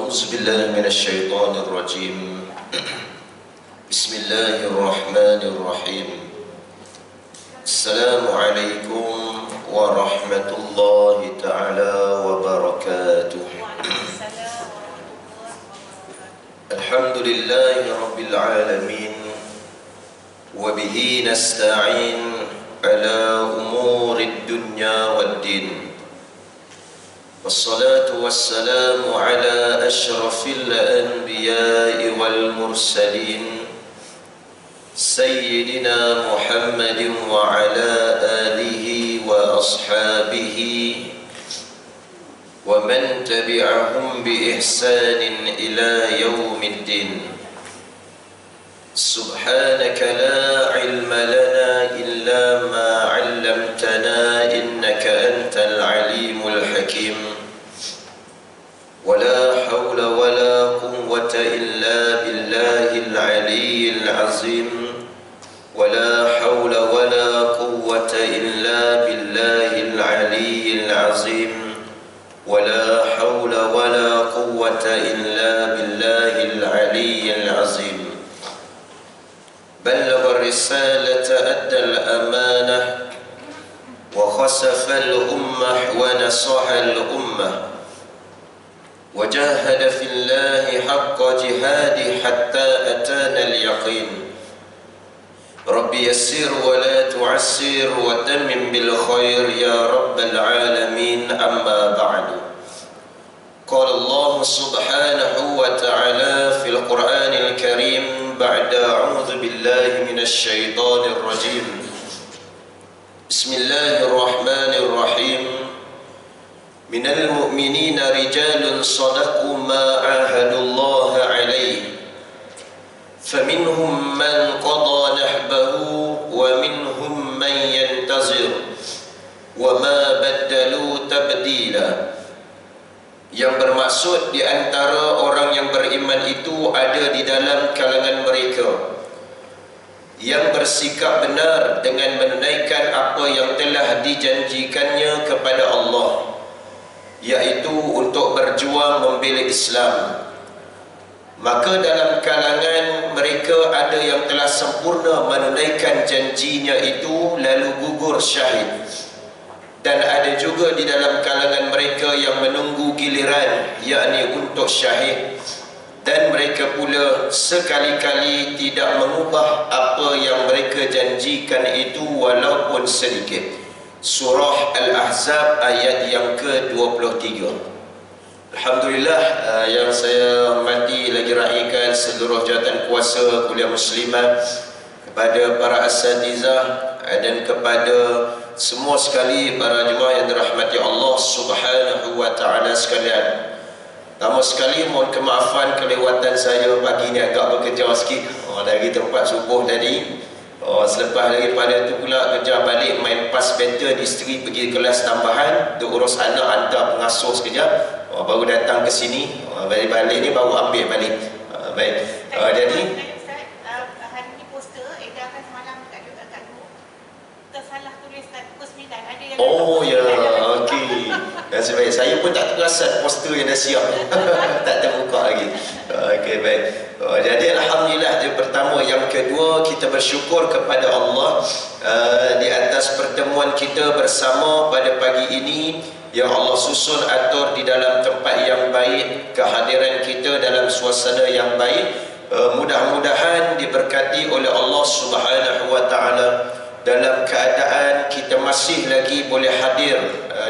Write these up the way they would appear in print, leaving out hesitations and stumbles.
أعوذ بالله من الشيطان الرجيم بسم الله الرحمن الرحيم السلام عليكم ورحمة الله تعالى وبركاته الحمد لله رب العالمين وبه نستعين على أمور الدنيا والدين والصلاة والسلام على أشرف الأنبياء والمرسلين سيدنا محمد وعلى آله وأصحابه ومن تبعهم بإحسان إلى يوم الدين سبحانك لا علم لنا إلا ما علمتنا إنك أنت العليم الحكيم ولا حول ولا قوة إلا بالله العلي العظيم ولا حول ولا قوة إلا بالله العلي العظيم ولا حول ولا قوة إلا بالله العلي العظيم بلغ الرسالة أدى الأمانة وخسف الأمة ونصح الأمة وجاهد في الله حق جهاده حتى أتانا اليقين رب يسر ولا تعسر وتمم بالخير يا رب العالمين أما بعد قال الله سبحانه وتعالى في القرآن الكريم بعد أعوذ بالله من الشيطان الرجيم بسم الله الرحمن الرحيم من المؤمنين رجال صدقوا ما عاهدوا الله عليه فمنهم من قضى نحبه ومنهم من ينتظر وما بدلوا تبديلا. Yang bermaksud di antara orang yang beriman itu ada di dalam kalangan mereka yang bersikap benar dengan menunaikan apa yang telah dijanjikannya kepada Allah, yaitu untuk berjuang membela Islam. Maka dalam kalangan mereka ada yang telah sempurna menunaikan janjinya itu lalu gugur syahid, dan ada juga di dalam kalangan mereka yang menunggu giliran, yakni untuk syahid, dan mereka pula sekali-kali tidak mengubah apa yang mereka janjikan itu walaupun sedikit. Surah Al-Ahzab ayat yang ke-23. Alhamdulillah, yang saya hormati lagi raikan seluruh jawatan kuasa kuliah muslimah, kepada para asatizah dan kepada semua sekali para jemaah yang dirahmati Allah Subhanahu wa taala sekalian. Pertama sekali mohon kemaafan kelewatan saya pagi ni agak bekerja sikit dari tempat subuh tadi. Selepas daripada tu pula kerja balik, main pas better di isteri pergi kelas tambahan untuk urus anak, hantar pengasuh sekejap, baru datang ke sini. Balik ni baru ambil balik. Baik. Jadi hari ni poster edarkan semalam kat tersalah tulis kat pukul 9. Ada yang oh ya, okey. Dan sebaik saya pun tak perasan poster yang dah siap. Tak terbuka lagi. Okey, baik. Jadi alhamdulillah, yang pertama, yang kedua, kita bersyukur kepada Allah di atas pertemuan kita bersama pada pagi ini yang Allah susun atur di dalam tempat yang baik, kehadiran kita dalam suasana yang baik. Mudah-mudahan diberkati oleh Allah Subhanahu wa taala dalam keadaan kita masih lagi boleh hadir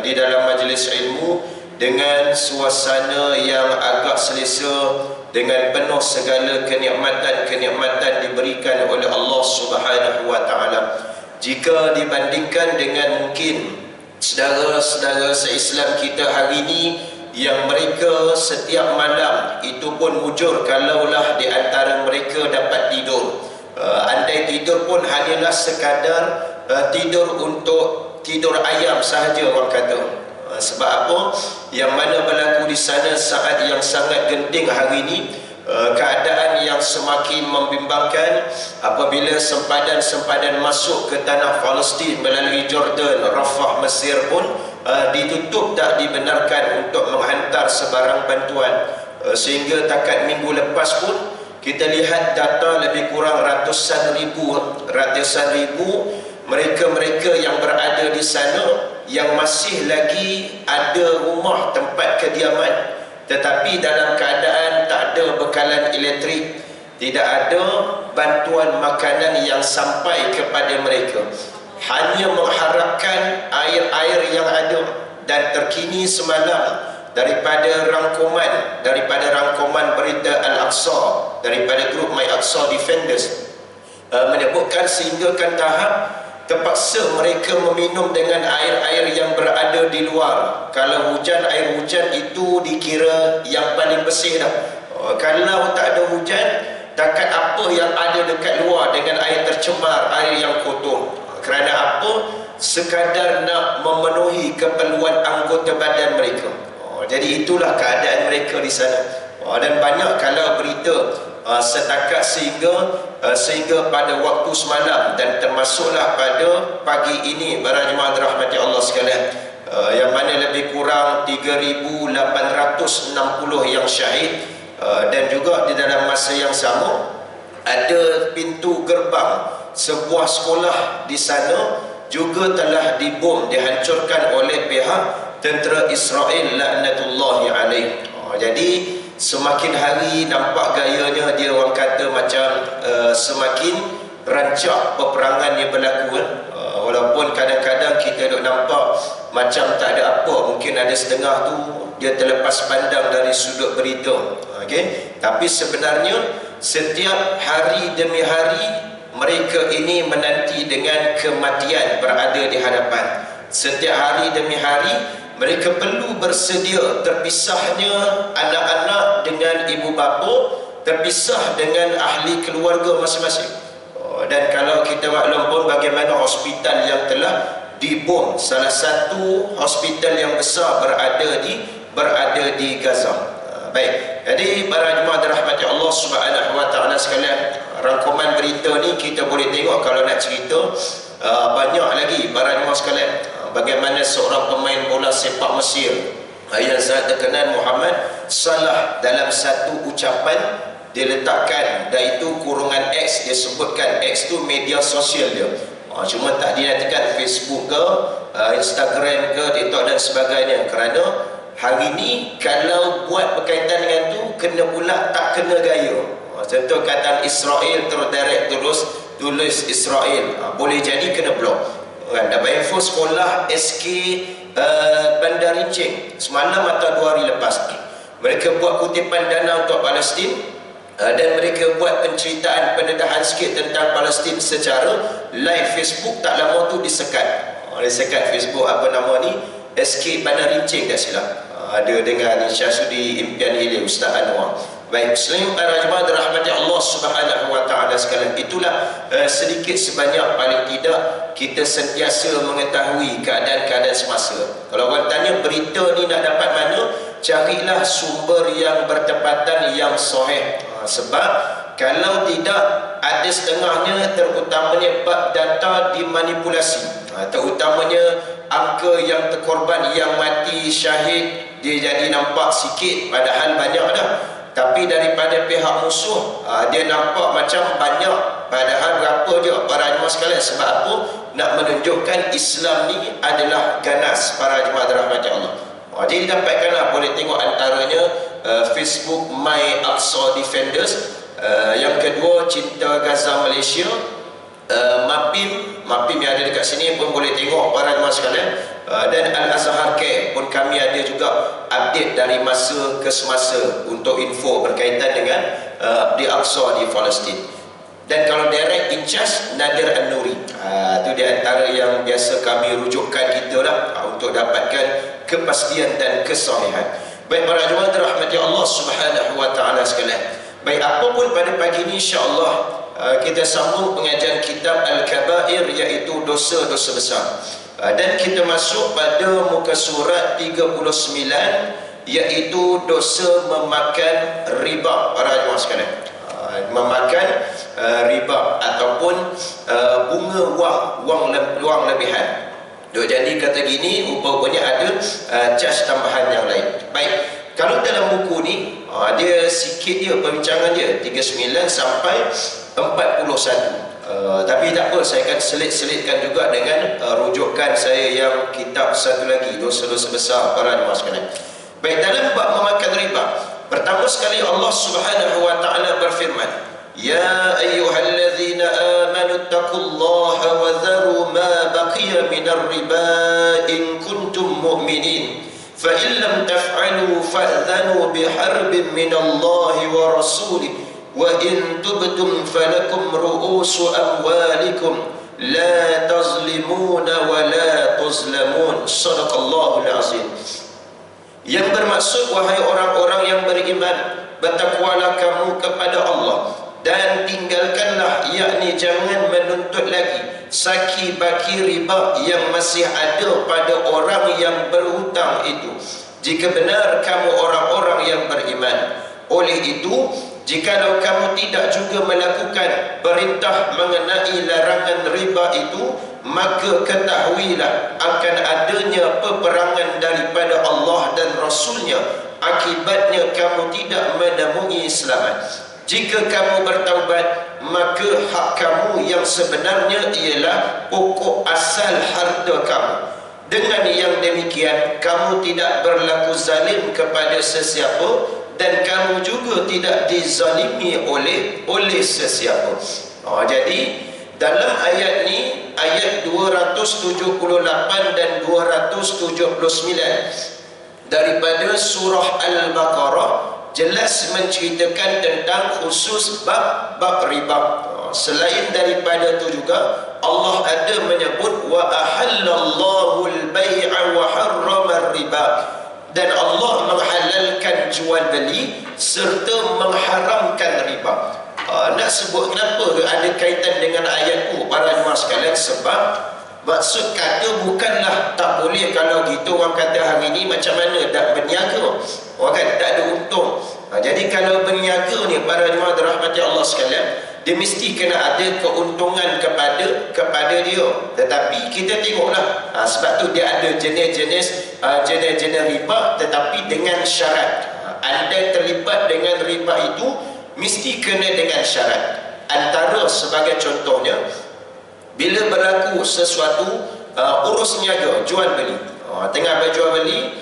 di dalam majlis ilmu dengan suasana yang agak selesa, dengan penuh segala kenikmatan diberikan oleh Allah Subhanahu wa taala. Jika dibandingkan dengan mungkin saudara-saudara se-Islam kita hari ini yang mereka setiap malam itu pun mujur kalaulah di antara mereka dapat tidur. Andai tidur pun hanyalah sekadar tidur untuk tidur ayam sahaja, orang kata. Sebab apa? Yang mana berlaku di sana saat yang sangat genting hari ini, keadaan yang semakin membimbangkan apabila sempadan-sempadan masuk ke tanah Palestin melalui Jordan, Rafah, Mesir pun ditutup, tak dibenarkan untuk menghantar sebarang bantuan. sehingga takat minggu lepas pun kita lihat data lebih kurang ratusan ribu mereka-mereka yang berada di sana yang masih lagi ada rumah tempat kediaman, tetapi dalam keadaan tak ada bekalan elektrik, tidak ada bantuan makanan yang sampai kepada mereka, hanya mengharapkan air-air yang ada. Dan terkini semalam daripada rangkuman berita Al-Aqsa daripada grup My Aqsa Defenders menyebutkan sehinggakan tahap terpaksa mereka meminum dengan air-air yang berada di luar. Kalau hujan, air hujan itu dikira yang paling bersih dah. Kalau tak ada hujan, takat apa yang ada dekat luar dengan air tercemar, air yang kotor. Kerana apa? Sekadar nak memenuhi keperluan anggota badan mereka. Jadi itulah keadaan mereka di sana. Dan banyak kalau berita setakat sehingga pada waktu semalam dan termasuklah pada pagi ini para jemaah dirahmati Allah sekalian, yang mana lebih kurang 3,860 yang syahid, dan juga di dalam masa yang sama ada pintu gerbang sebuah sekolah di sana juga telah dibom, dihancurkan oleh pihak tentera Israel laknatullahi alaih. Jadi semakin hari nampak gayanya dia orang kata macam semakin rancak peperangan yang berlaku. Walaupun kadang-kadang kita duk nampak macam tak ada apa, mungkin ada setengah tu dia terlepas pandang dari sudut berita. Tapi sebenarnya setiap hari demi hari mereka ini menanti dengan kematian berada di hadapan. Setiap hari demi hari mereka perlu bersedia terpisahnya anak-anak dengan ibu bapa, terpisah dengan ahli keluarga masing-masing. Dan kalau kita maklum pun bagaimana hospital yang telah dibom, salah satu hospital yang besar berada di Gaza. Baik, jadi para jemaah dirahmati Allah Subhanahu wa taala sekalian, rangkuman berita ni kita boleh tengok kalau nak cerita banyak lagi para jemaah sekalian. Bagaimana seorang pemain bola sepak Mesir yang sangat terkenal, Muhammad Salah, dalam satu ucapan dia letakkan, dan itu kurungan X, dia sebutkan X tu media sosial dia, cuma tak dinamakan Facebook ke Instagram ke TikTok dan sebagainya, kerana hari ni kalau buat berkaitan dengan tu kena pula tak kena gaya. Contoh kata Israel terus tulis Israel, boleh jadi kena blok. Dapat info sekolah SK Bandar Rincing semalam atau 2 hari lepas, mereka buat kutipan dana untuk Palestin, dan mereka buat penceritaan pendedahan sikit tentang Palestin secara live Facebook. Tak lama tu disekat Facebook apa nama ni, SK Bandar Rincing tak silap, ada dengan Syahsudi Impian Hilir Ustaz Anwar. Baik, selain para jemaah dirahmati Allah Subhanahu wa taala sekalian, itulah sedikit sebanyak paling tidak kita sentiasa mengetahui keadaan-keadaan semasa. Kalau orang tanya berita ni nak dapat mana, carilah sumber yang bertepatan, yang sahih. Sebab kalau tidak, ada setengahnya terutamanya bab data dimanipulasi, terutamanya angka yang terkorban, yang mati syahid, dia jadi nampak sikit padahal banyak dah. Tapi daripada pihak musuh, dia nampak macam banyak padahal berapa je para jemaah sekalian. Sebab apa? Nak menunjukkan Islam ni adalah ganas para jemaah dirahmati Allah. Jadi dapatkanlah, boleh tengok antaranya Facebook My Aqsa Defenders, yang kedua Cinta Gaza Malaysia, Mapim yang ada dekat sini pun boleh tengok para jemaah sekalian, dan Al-Azhar Care pun kami ada juga update dari masa ke semasa untuk info berkaitan dengan di Aqsa di Palestin. Dan kalau direct in charge Nadir An-Nuri, itu di antara yang biasa kami rujukkan kita lah untuk dapatkan kepastian dan kesahihan. Baik para jemaah dirahmati Allah Subhanahu wa taala sekalian. Baik, apa pun pada pagi ini insya-Allah kita sambung pengajian kitab Al-Kabair, iaitu dosa-dosa besar. Dan kita masuk pada muka surat 39, iaitu dosa memakan riba para jemaah sekalian. Memakan riba ataupun bunga wang lebihan. Jadi kata gini, rupanya ada cas tambahan yang lain. Baik, kalau dalam buku ni Dia sikit dia perbincangan dia 39 sampai 41. Tapi tak apa, saya akan selit-selitkan juga dengan rujukan saya yang kitab satu lagi, Dosa-dosa Besar para jemaah sekalian. Baik, dalam bab memakan riba, pertama sekali Allah Subhanahu wa taala berfirman, "Ya ayyuhallazina amanu taqullaha wa dharu ma baqiya minar riba in kuntum mu'minin. Fa in lam taf'alu fa'dhanu biharbin minallahi wa rasulih wa in tubtum falakum ru'usu amwalikum la tazlimuna wa la tuzlamun." Shadaqallahul azim. Yang bermaksud, wahai orang-orang yang beriman, bertakwalah kamu kepada Allah dan tinggalkanlah, yakni jangan menuntut lagi saki baki riba yang masih ada pada orang yang berhutang itu, jika benar kamu orang-orang yang beriman. Oleh itu, jikalau kamu tidak juga melakukan perintah mengenai larangan riba itu, maka ketahuilah akan adanya peperangan daripada Allah dan Rasulnya. Akibatnya kamu tidak menemui selamat. Jika kamu bertaubat, maka hak kamu yang sebenarnya ialah pokok asal harta kamu. Dengan yang demikian, kamu tidak berlaku zalim kepada sesiapa dan kamu juga tidak dizalimi oleh sesiapa. Jadi dalam ayat ni, ayat 278 dan 279 daripada surah Al-Baqarah jelas menceritakan tentang khusus bab riba. Selain daripada itu juga Allah ada menyebut wa ahallallahu al-bai'a wa harrama riba, dan Allah menghalalkan jual beli serta mengharamkan riba. Nak sebut kenapa ada kaitan dengan ayat itu para jemaah sekalian? Sebab maksud kata bukanlah tak boleh. Kalau gitu orang kata hari ini macam mana tak berniaga, orang kata tak ada untung. Jadi kalau berniaga ni para jemaah dirahmati Allah sekalian, dia mesti kena ada keuntungan kepada dia. Tetapi kita tengoklah, sebab tu dia ada jenis-jenis riba, tetapi dengan syarat. Anda terlibat dengan riba itu mesti kena dengan syarat. Antara sebagai contohnya, bila berlaku sesuatu urus niaga, jual beli, tengah berjual beli,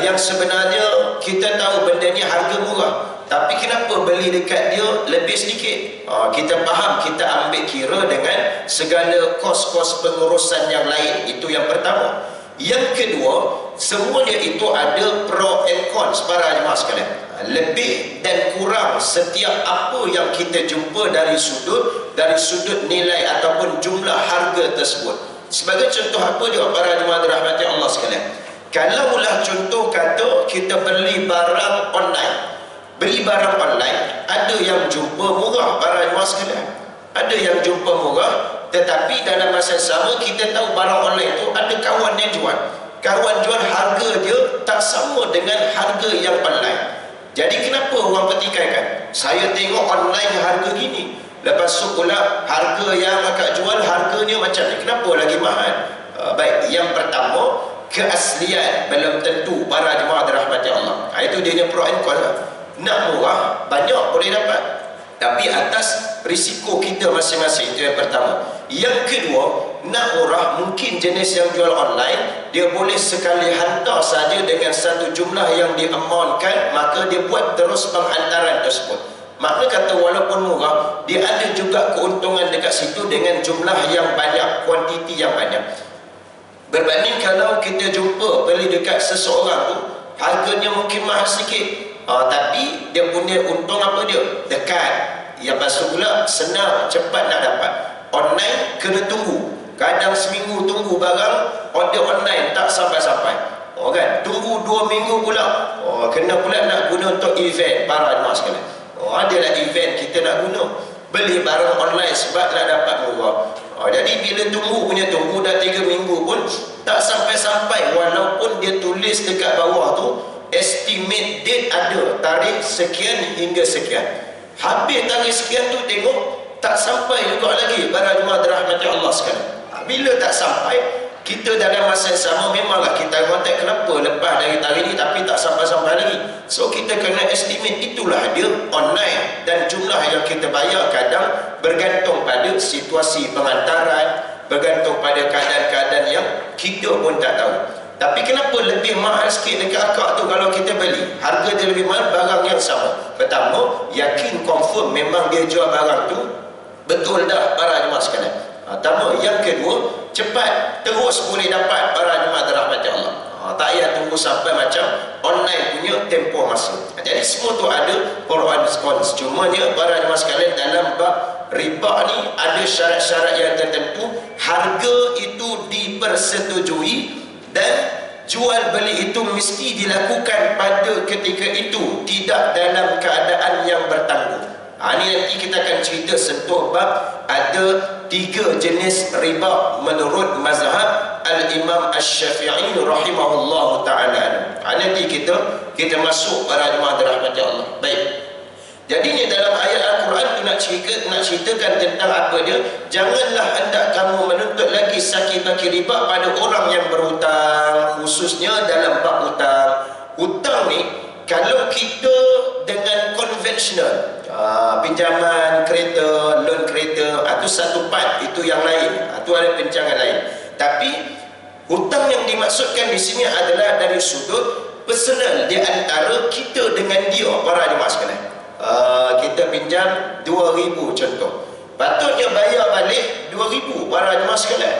yang sebenarnya kita tahu benda ni harga murah, tapi kenapa beli dekat dia lebih sedikit? Kita faham, kita ambil kira dengan segala kos-kos pengurusan yang lain. Itu yang pertama. Yang kedua, semuanya itu ada pro and cons para jemaah sekalian. Lebih dan kurang setiap apa yang kita jumpa dari sudut nilai ataupun jumlah harga tersebut. Sebagai contoh apa dia para jemaah dirahmati Allah sekalian? Kalaulah contoh kata kita beli barang online. Beli barang online, ada yang jumpa murah para jemaah sekalian. Ada yang jumpa murah, tetapi dalam masa yang sama kita tahu barang online itu ada kawan yang jual. Kawan jual harga dia tak sama dengan harga yang online. Jadi kenapa orang pertikaikan? Saya tengok online harga gini, lepas tu pula harga yang akak jual harganya macam ni, kenapa lagi mahal? Baik, yang pertama, keaslian belum tentu para jemaah dirahmati Allah. Itu dia pro and con. Nak murah banyak boleh dapat, tapi atas risiko kita masing-masing. Itu yang pertama. Yang kedua, nak murah mungkin jenis yang jual online dia boleh sekali hantar saja dengan satu jumlah yang diamonkan, maka dia buat terus penghantaran tersebut. Makna kata walaupun murah, dia ada juga keuntungan dekat situ dengan jumlah yang banyak, kuantiti yang banyak. Berbanding kalau kita jumpa beli dekat seseorang tu, harganya mungkin mahal sikit, tapi dia punya untung apa dia? Dekat. Yang pasal pula senang, cepat nak dapat. Online kena tunggu. Kadang seminggu tunggu barang order online tak sampai-sampai. Kan? Tunggu 2 minggu pula. Kena pula nak guna untuk event para jemaah sekalian. Adalah event kita nak guna. Beli barang online sebab nak dapat murah. Jadi bila tunggu dah 3 minggu pun tak sampai-sampai, walaupun dia tulis dekat bawah tu estimate date ada tarikh sekian hingga sekian. Habis tarikh sekian tu tengok tak sampai juga lagi para jemaah dirahmati Allah sekalian. Bila tak sampai, kita dalam masa yang sama memanglah kita kontak kenapa lepas dari tarikh ni tapi tak sampai-sampai lagi. So kita kena estimate, itulah dia online, dan jumlah yang kita bayar kadang bergantung pada situasi pengantaran, bergantung pada keadaan-keadaan yang kita pun tak tahu. Tapi kenapa lebih mahal sikit dekat akak tu kalau kita beli? Harga dia lebih mahal, barang yang sama. Pertama, yakin confirm memang dia jual barang tu betul dah para jemaah sekalian. Pertama. Yang kedua, cepat terus boleh dapat para jemaah dirahmati Allah. Tak payah tunggu sampai macam online punya tempoh masa. Jadi semua tu ada pro and cons. Cumanya para jemaah sekalian, dalam bab riba ni ada syarat-syarat yang tertentu. Harga itu dipersetujui dan jual beli itu mesti dilakukan pada ketika itu, tidak dalam keadaan yang bertangguh. Ini nanti kita akan cerita sentuh bab ada 3 jenis riba menurut mazhab Al-Imam Asy-Syafi'i rahimahullahu ta'ala. Nanti kita masuk para jemaah dirahmati Allah. Baik. Jadi ni dalam ayat Al-Quran tu nak ceritakan tentang apa dia. Janganlah hendak kamu menuntut lagi saki-baki riba pada orang yang berhutang, khususnya dalam bab hutang. Hutang ni kalau kita dengan konvensional, pinjaman kereta, loan kereta, itu satu part, itu yang lain, itu ada perbincangan lain. Tapi hutang yang dimaksudkan di sini adalah dari sudut personal di antara kita dengan dia, para jemaah sekalian. Kita pinjam 2,000 contoh, patutnya bayar balik 2,000 para jemaah sekalian.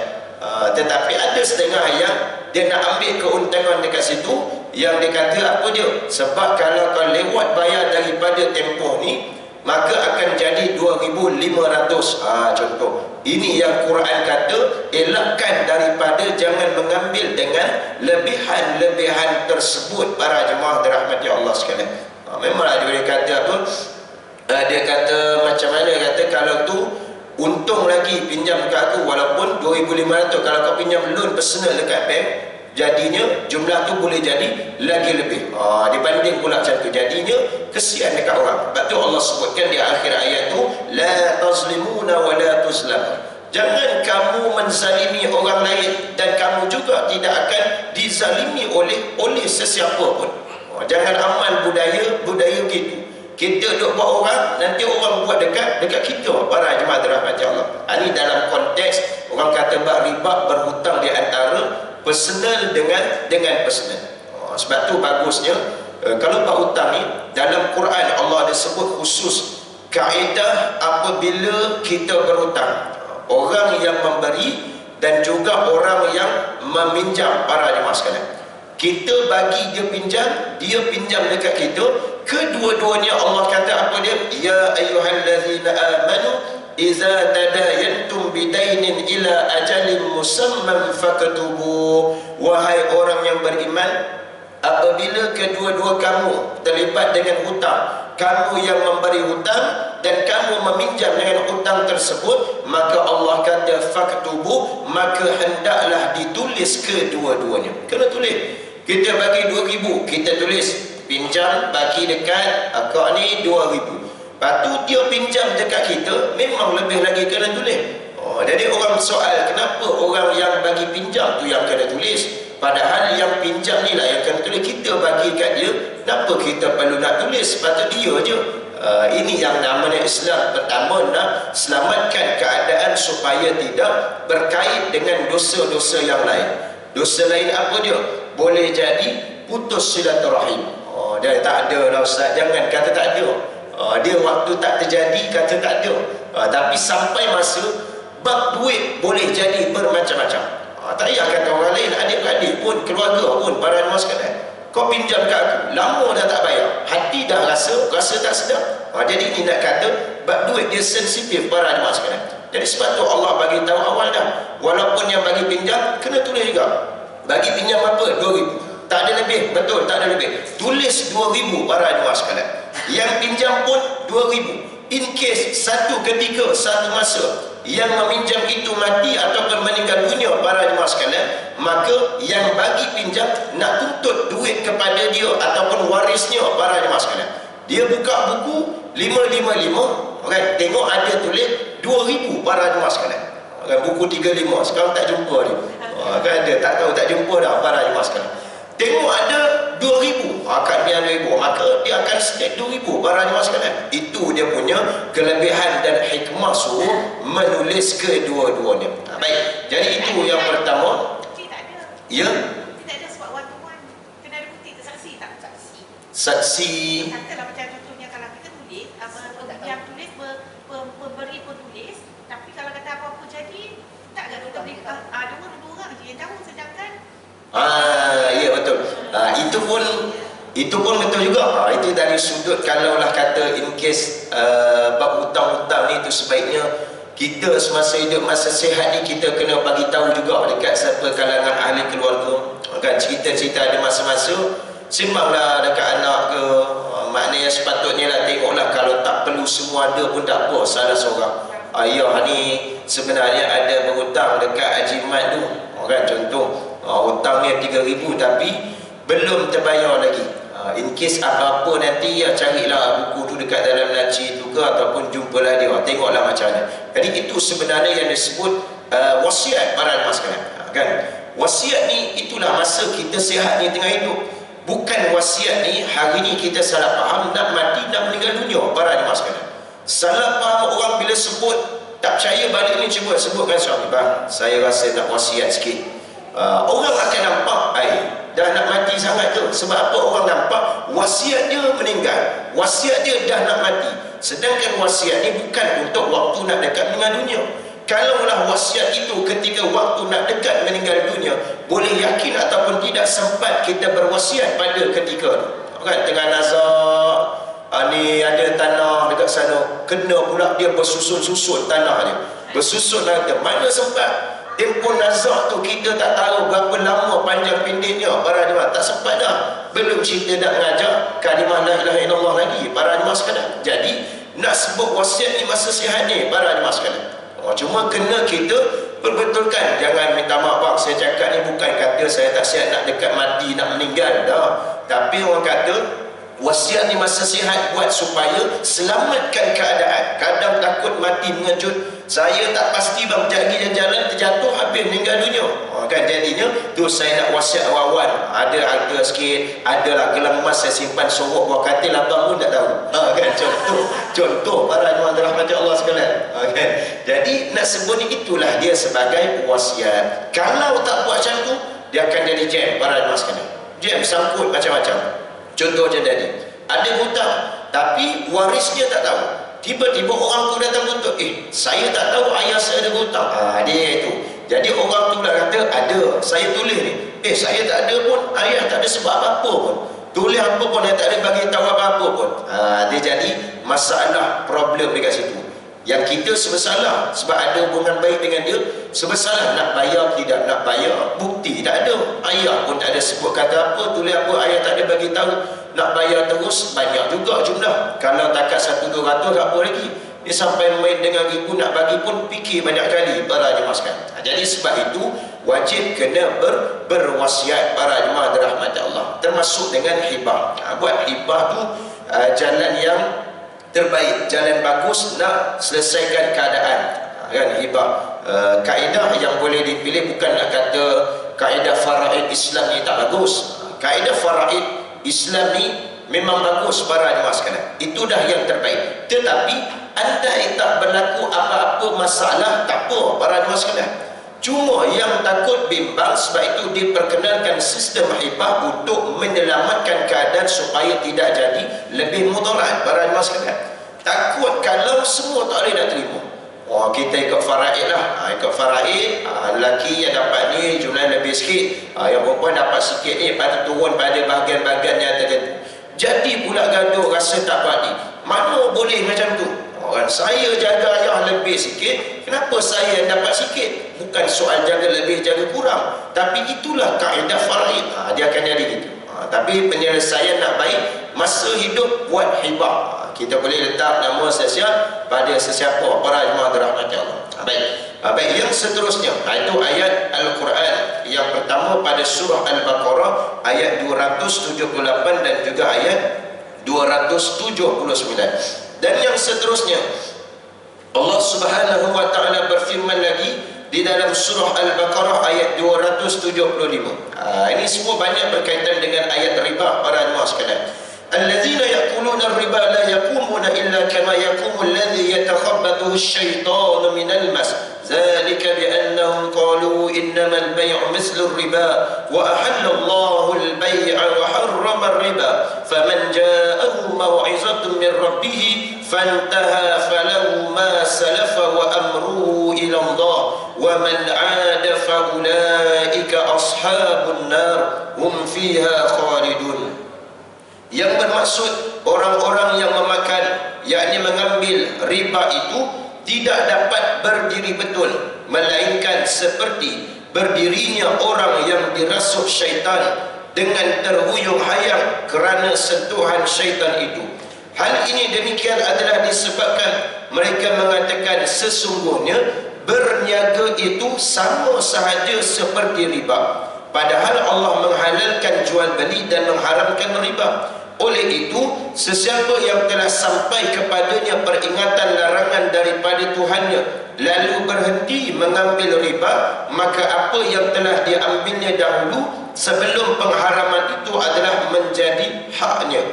Tetapi ada setengah yang dia nak ambil keuntungan dekat situ, yang dia kata apa dia, sebab kalau kau lewat bayar daripada tempoh ni maka akan jadi 2,500 contoh. Ini yang Quran kata, elakkan daripada jangan mengambil dengan lebihan-lebihan tersebut para jemaah dirahmati Allah sekalian. Memanglah dia kata apa, dia kata macam mana, dia kata kalau tu untung lagi pinjam dekat aku walaupun 2,500, kalau kau pinjam loan personal dekat bank, jadinya jumlah tu boleh jadi lagi lebih dibanding pula macam tu. Jadinya kesian dekat orang. Sebab tu Allah sebutkan di akhir ayat tu, la tazlimuna wa la tuzlamun. Jangan kamu menzalimi orang lain dan kamu juga tidak akan dizalimi oleh sesiapa pun. Jangan amal budaya gitu. Kita duk buat orang, nanti orang buat dekat kita, para jemaah dirahmati Allah. Ini dalam konteks orang kata bab riba berhutang di antara personal dengan personal. Sebab tu bagusnya kalau bab hutang ni dalam Quran Allah ada sebut khusus kaedah apabila kita berhutang. Orang yang memberi dan juga orang yang meminjam, para jemaah sekalian. Kita bagi dia pinjam dekat kita, kedua-duanya Allah kata apa dia? Ya ayyuhallazina amanu iza tadayantum bidainin ila ajalin musamman faktubu. Wahai orang yang beriman, apabila kedua-dua kamu terlibat dengan hutang, kamu yang memberi hutang dan kamu meminjam dengan hutang tersebut, maka Allah kata faktubu, maka hendaklah ditulis kedua-duanya. Kena tulis. Kita bagi 2,000, kita tulis pinjam bagi dekat akak ni 2,000. Lepas tu dia pinjam dekat kita, memang lebih lagi kena tulis. Jadi orang soal kenapa orang yang bagi pinjam tu yang kena tulis, padahal yang pinjam ni lah yang kena tulis. Kita bagi kat dia, kenapa kita perlu nak tulis? Sepatutnya dia je. Ini yang namanya Islam. Pertama, nak selamatkan keadaan supaya tidak berkait dengan dosa-dosa yang lain. Dosa lain apa dia? Boleh jadi putus silaturahim. Dia tak ada lah Ustaz, jangan kata tak ada. Dia waktu tak terjadi kata tak ada. Tapi sampai masa bab duit boleh jadi bermacam-macam. Tak payah kata orang lain, adik-adik pun, keluarga pun, para jemaah sekalian. Kau pinjam kat aku, lama dah tak bayar, hati dah rasa tak sedap. Jadi ini nak kata bab duit dia sensitif, para jemaah sekalian. Jadi sebab tu Allah bagi tahu awal dah, walaupun yang bagi pinjam kena tulis juga. Bagi pinjam apa? 2,000. Tak ada lebih, betul, tak ada lebih. Tulis 2,000, para jemaah sekalian. Yang pinjam pun 2,000. In case satu ketika, satu masa yang meminjam itu mati ataupun meninggal dunia, para jemaah sekalian, maka yang bagi pinjam nak tuntut duit kepada dia ataupun warisnya, para jemaah sekalian. Dia buka buku 555, kan? Tengok ada tulis 2,000, para jemaah sekalian. Kan buku 35, sekarang tak jumpa dia. Kan kelebihan dan hikmah suruh menulis kedua-duanya. Baik, jadi itu yang pertama. Bukti tak ada. Ya, Bukti tak ada sebab one to one. Kena ada bukti ke saksi tak? Saksi. saksi. Katalah macam contohnya kalau kita tulis, yang tulis pemberi pun tulis, tapi kalau kata apa-apa jadi, tak ada kita beri dua orang je yang tahu, sedangkan Ya betul. Itu pun betul juga. Itu dari sudut kalaulah kata in case bab hutang-hutang ni, itu sebaiknya kita semasa hidup, masa sihat ni, kita kena bagi tahu juga dekat siapa kalangan ahli keluarga. Kan cerita-cerita ada masa-masa sembanglah dekat anak ke, maknanya sepatutnya lah tengoklah, kalau tak perlu semua ada pun tak apa, salah seorang. Ayah ni sebenarnya ada berhutang dekat Haji Mat tu, kan contoh, hutangnya 3,000 tapi belum terbayar lagi. In case apa-apa nanti ya carilah buku tu dekat dalam laci tu ke, ataupun jumpalah dia, tengoklah macam mana. Jadi itu sebenarnya yang disebut wasiat para jemaah sekalian. Kan wasiat ni itulah masa kita sihat ni tengah hidup. Bukan wasiat ni hari ni kita salah faham, nak mati, nak meninggal dunia. Para jemaah sekalian, salah faham orang bila sebut, tak percaya balik ni, cuba sebutkan suami, bang saya rasa nak wasiat sikit. Orang akan nampak dah nak mati sangat tu. Sebab apa? Orang nampak wasiat dia meninggal, wasiat dia dah nak mati. Sedangkan wasiat ni bukan untuk waktu nak dekat meninggal dunia. Kalaulah wasiat itu ketika waktu nak dekat meninggal dunia, boleh yakin ataupun tidak sempat kita berwasiat pada ketika tu. Kan tengah nazar, ni ada tanah dekat sana, kena pula dia bersusun-susun tanah dia, bersusun harta, mana sempat. Tempoh nazak tu kita tak tahu berapa lama panjang pendeknya. Para jemaah tak sempat dah. Belum cerita nak mengajar kalimah la ilaha illallah lagi. Para jemaah sekalian, jadi nak sebut wasiat ni masa sihat ni, para jemaah sekalian, cuma kena kita perbetulkan. Jangan minta maaf bang, saya cakap ni bukan kata saya tak sihat nak dekat mati, nak meninggal dah. Tapi orang kata wasiat ni masa sihat buat supaya selamatkan keadaan. Kadang takut mati mengejut, saya tak pasti bang, pergi jalan terjatuh habis meninggal dunia. Kan jadinya tu saya nak wasiat awal-awal, ada harta sikit, adalah gelang emas saya simpan sorok bawah katil, abang pun tak tahu. Kan contoh para jemaah dirahmati Allah sekalian. Kan jadi nak sebut ni, itulah dia sebagai wasiat. Kalau tak buat macam tu, dia akan jadi jam. Para jemaah sekalian, jam sangkut macam-macam. Contoh je tadi, ada hutang tapi warisnya tak tahu. Tiba-tiba orang tu datang tuntut, saya tak tahu ayah saya ada hutang. Dia itu. Jadi orang tu nak kata, ada, saya tulis ni. Saya tak ada pun, ayah tak ada sebab apa-apa pun. Tulis apa pun, dia tak ada bagi tahu apa-apa pun. Dia jadi masalah, problem dekat situ. Yang kita sebesalah sebab ada hubungan baik dengan dia, sebesalah nak bayar tidak nak bayar, bukti tak ada, ayah pun tak ada sebut kata apa, tulis apa, ayah tak ada bagi tahu, nak bayar terus banyak juga jumlah. Kalau takat 100-200 tak apa lagi, dia sampai main dengan ribu nak bagi pun fikir banyak kali. Para jemaah sekalian, jadi sebab itu wajib kena berwasiat. Para jemaah dirahmati Allah, termasuk dengan hibah. Buat hibah tu jalan yang terbaik, jalan bagus nak selesaikan keadaan. Kan hibah, kaedah yang boleh dipilih, bukan nak kata kaedah faraid Islam ni tak bagus. Kaedah faraid Islam ni memang bagus para jemaah sekalian, itu dah yang terbaik. Tetapi andai tak berlaku apa-apa masalah, tak apa para jemaah sekalian. Cuma yang takut bimbang, sebab itu diperkenalkan sistem hibah untuk menyelamatkan keadaan supaya tidak jadi lebih mudarat. Para jemaah sekalian, takut kalau semua tak boleh nak terima, kita ikut faraid lah. Ikut faraid, lelaki yang dapat ni jumlah lebih sikit, yang perempuan dapat sikit ni, pada turun pada bahagian-bahagian yang tertentu. Jadi pula gaduh, rasa tak berani. Mana boleh macam tu? Saya jaga ayah lebih sikit, kenapa saya dapat sikit? Bukan soal jaga lebih, jaga kurang, tapi itulah kaedah faraid. Dia akan jadi gitu. Tapi penyelesaian nak baik masa hidup, buat hibah. Kita boleh letak nama sesiapa pada sesiapa. Para jemaah dirahmati Allah. Baik, yang seterusnya, itu ayat Al-Quran yang pertama pada surah Al-Baqarah ayat 278 dan juga ayat 279. Dan yang seterusnya, Allah Subhanahu wa taala berfirman lagi di dalam surah Al-Baqarah ayat 275. Ini semua banyak berkaitan dengan ayat riba para jemaah sekalian. alladzina ya'kuluna ar-riba la yaqumuna illa kama yaqumu alladhi yatakhabbathu asy-syaitanu minal mas dzalika bi annahum qalu innamal bay'u mithlu ar-riba wa ahalla Allahu al-bay'a wa harrama ar-riba faman ja'ahu maw'izatun min rabbih fantaha falahu ma salafa wa amruhu ila Allah wa man 'ada fa ulaika ashabun nar hum fiha khalidun. Yang bermaksud orang-orang yang memakan, yakni mengambil riba itu tidak dapat berdiri betul, melainkan seperti berdirinya orang yang dirasuk syaitan dengan terhuyung-hayang kerana sentuhan syaitan itu. Hal ini demikian adalah disebabkan mereka mengatakan sesungguhnya berniaga itu sama sahaja seperti riba, padahal Allah menghalalkan jual beli dan mengharamkan riba. Oleh itu, sesiapa yang telah sampai kepadanya peringatan larangan daripada Tuhannya lalu berhenti mengambil riba, maka apa yang telah diambilnya dahulu sebelum pengharaman itu adalah menjadi haknya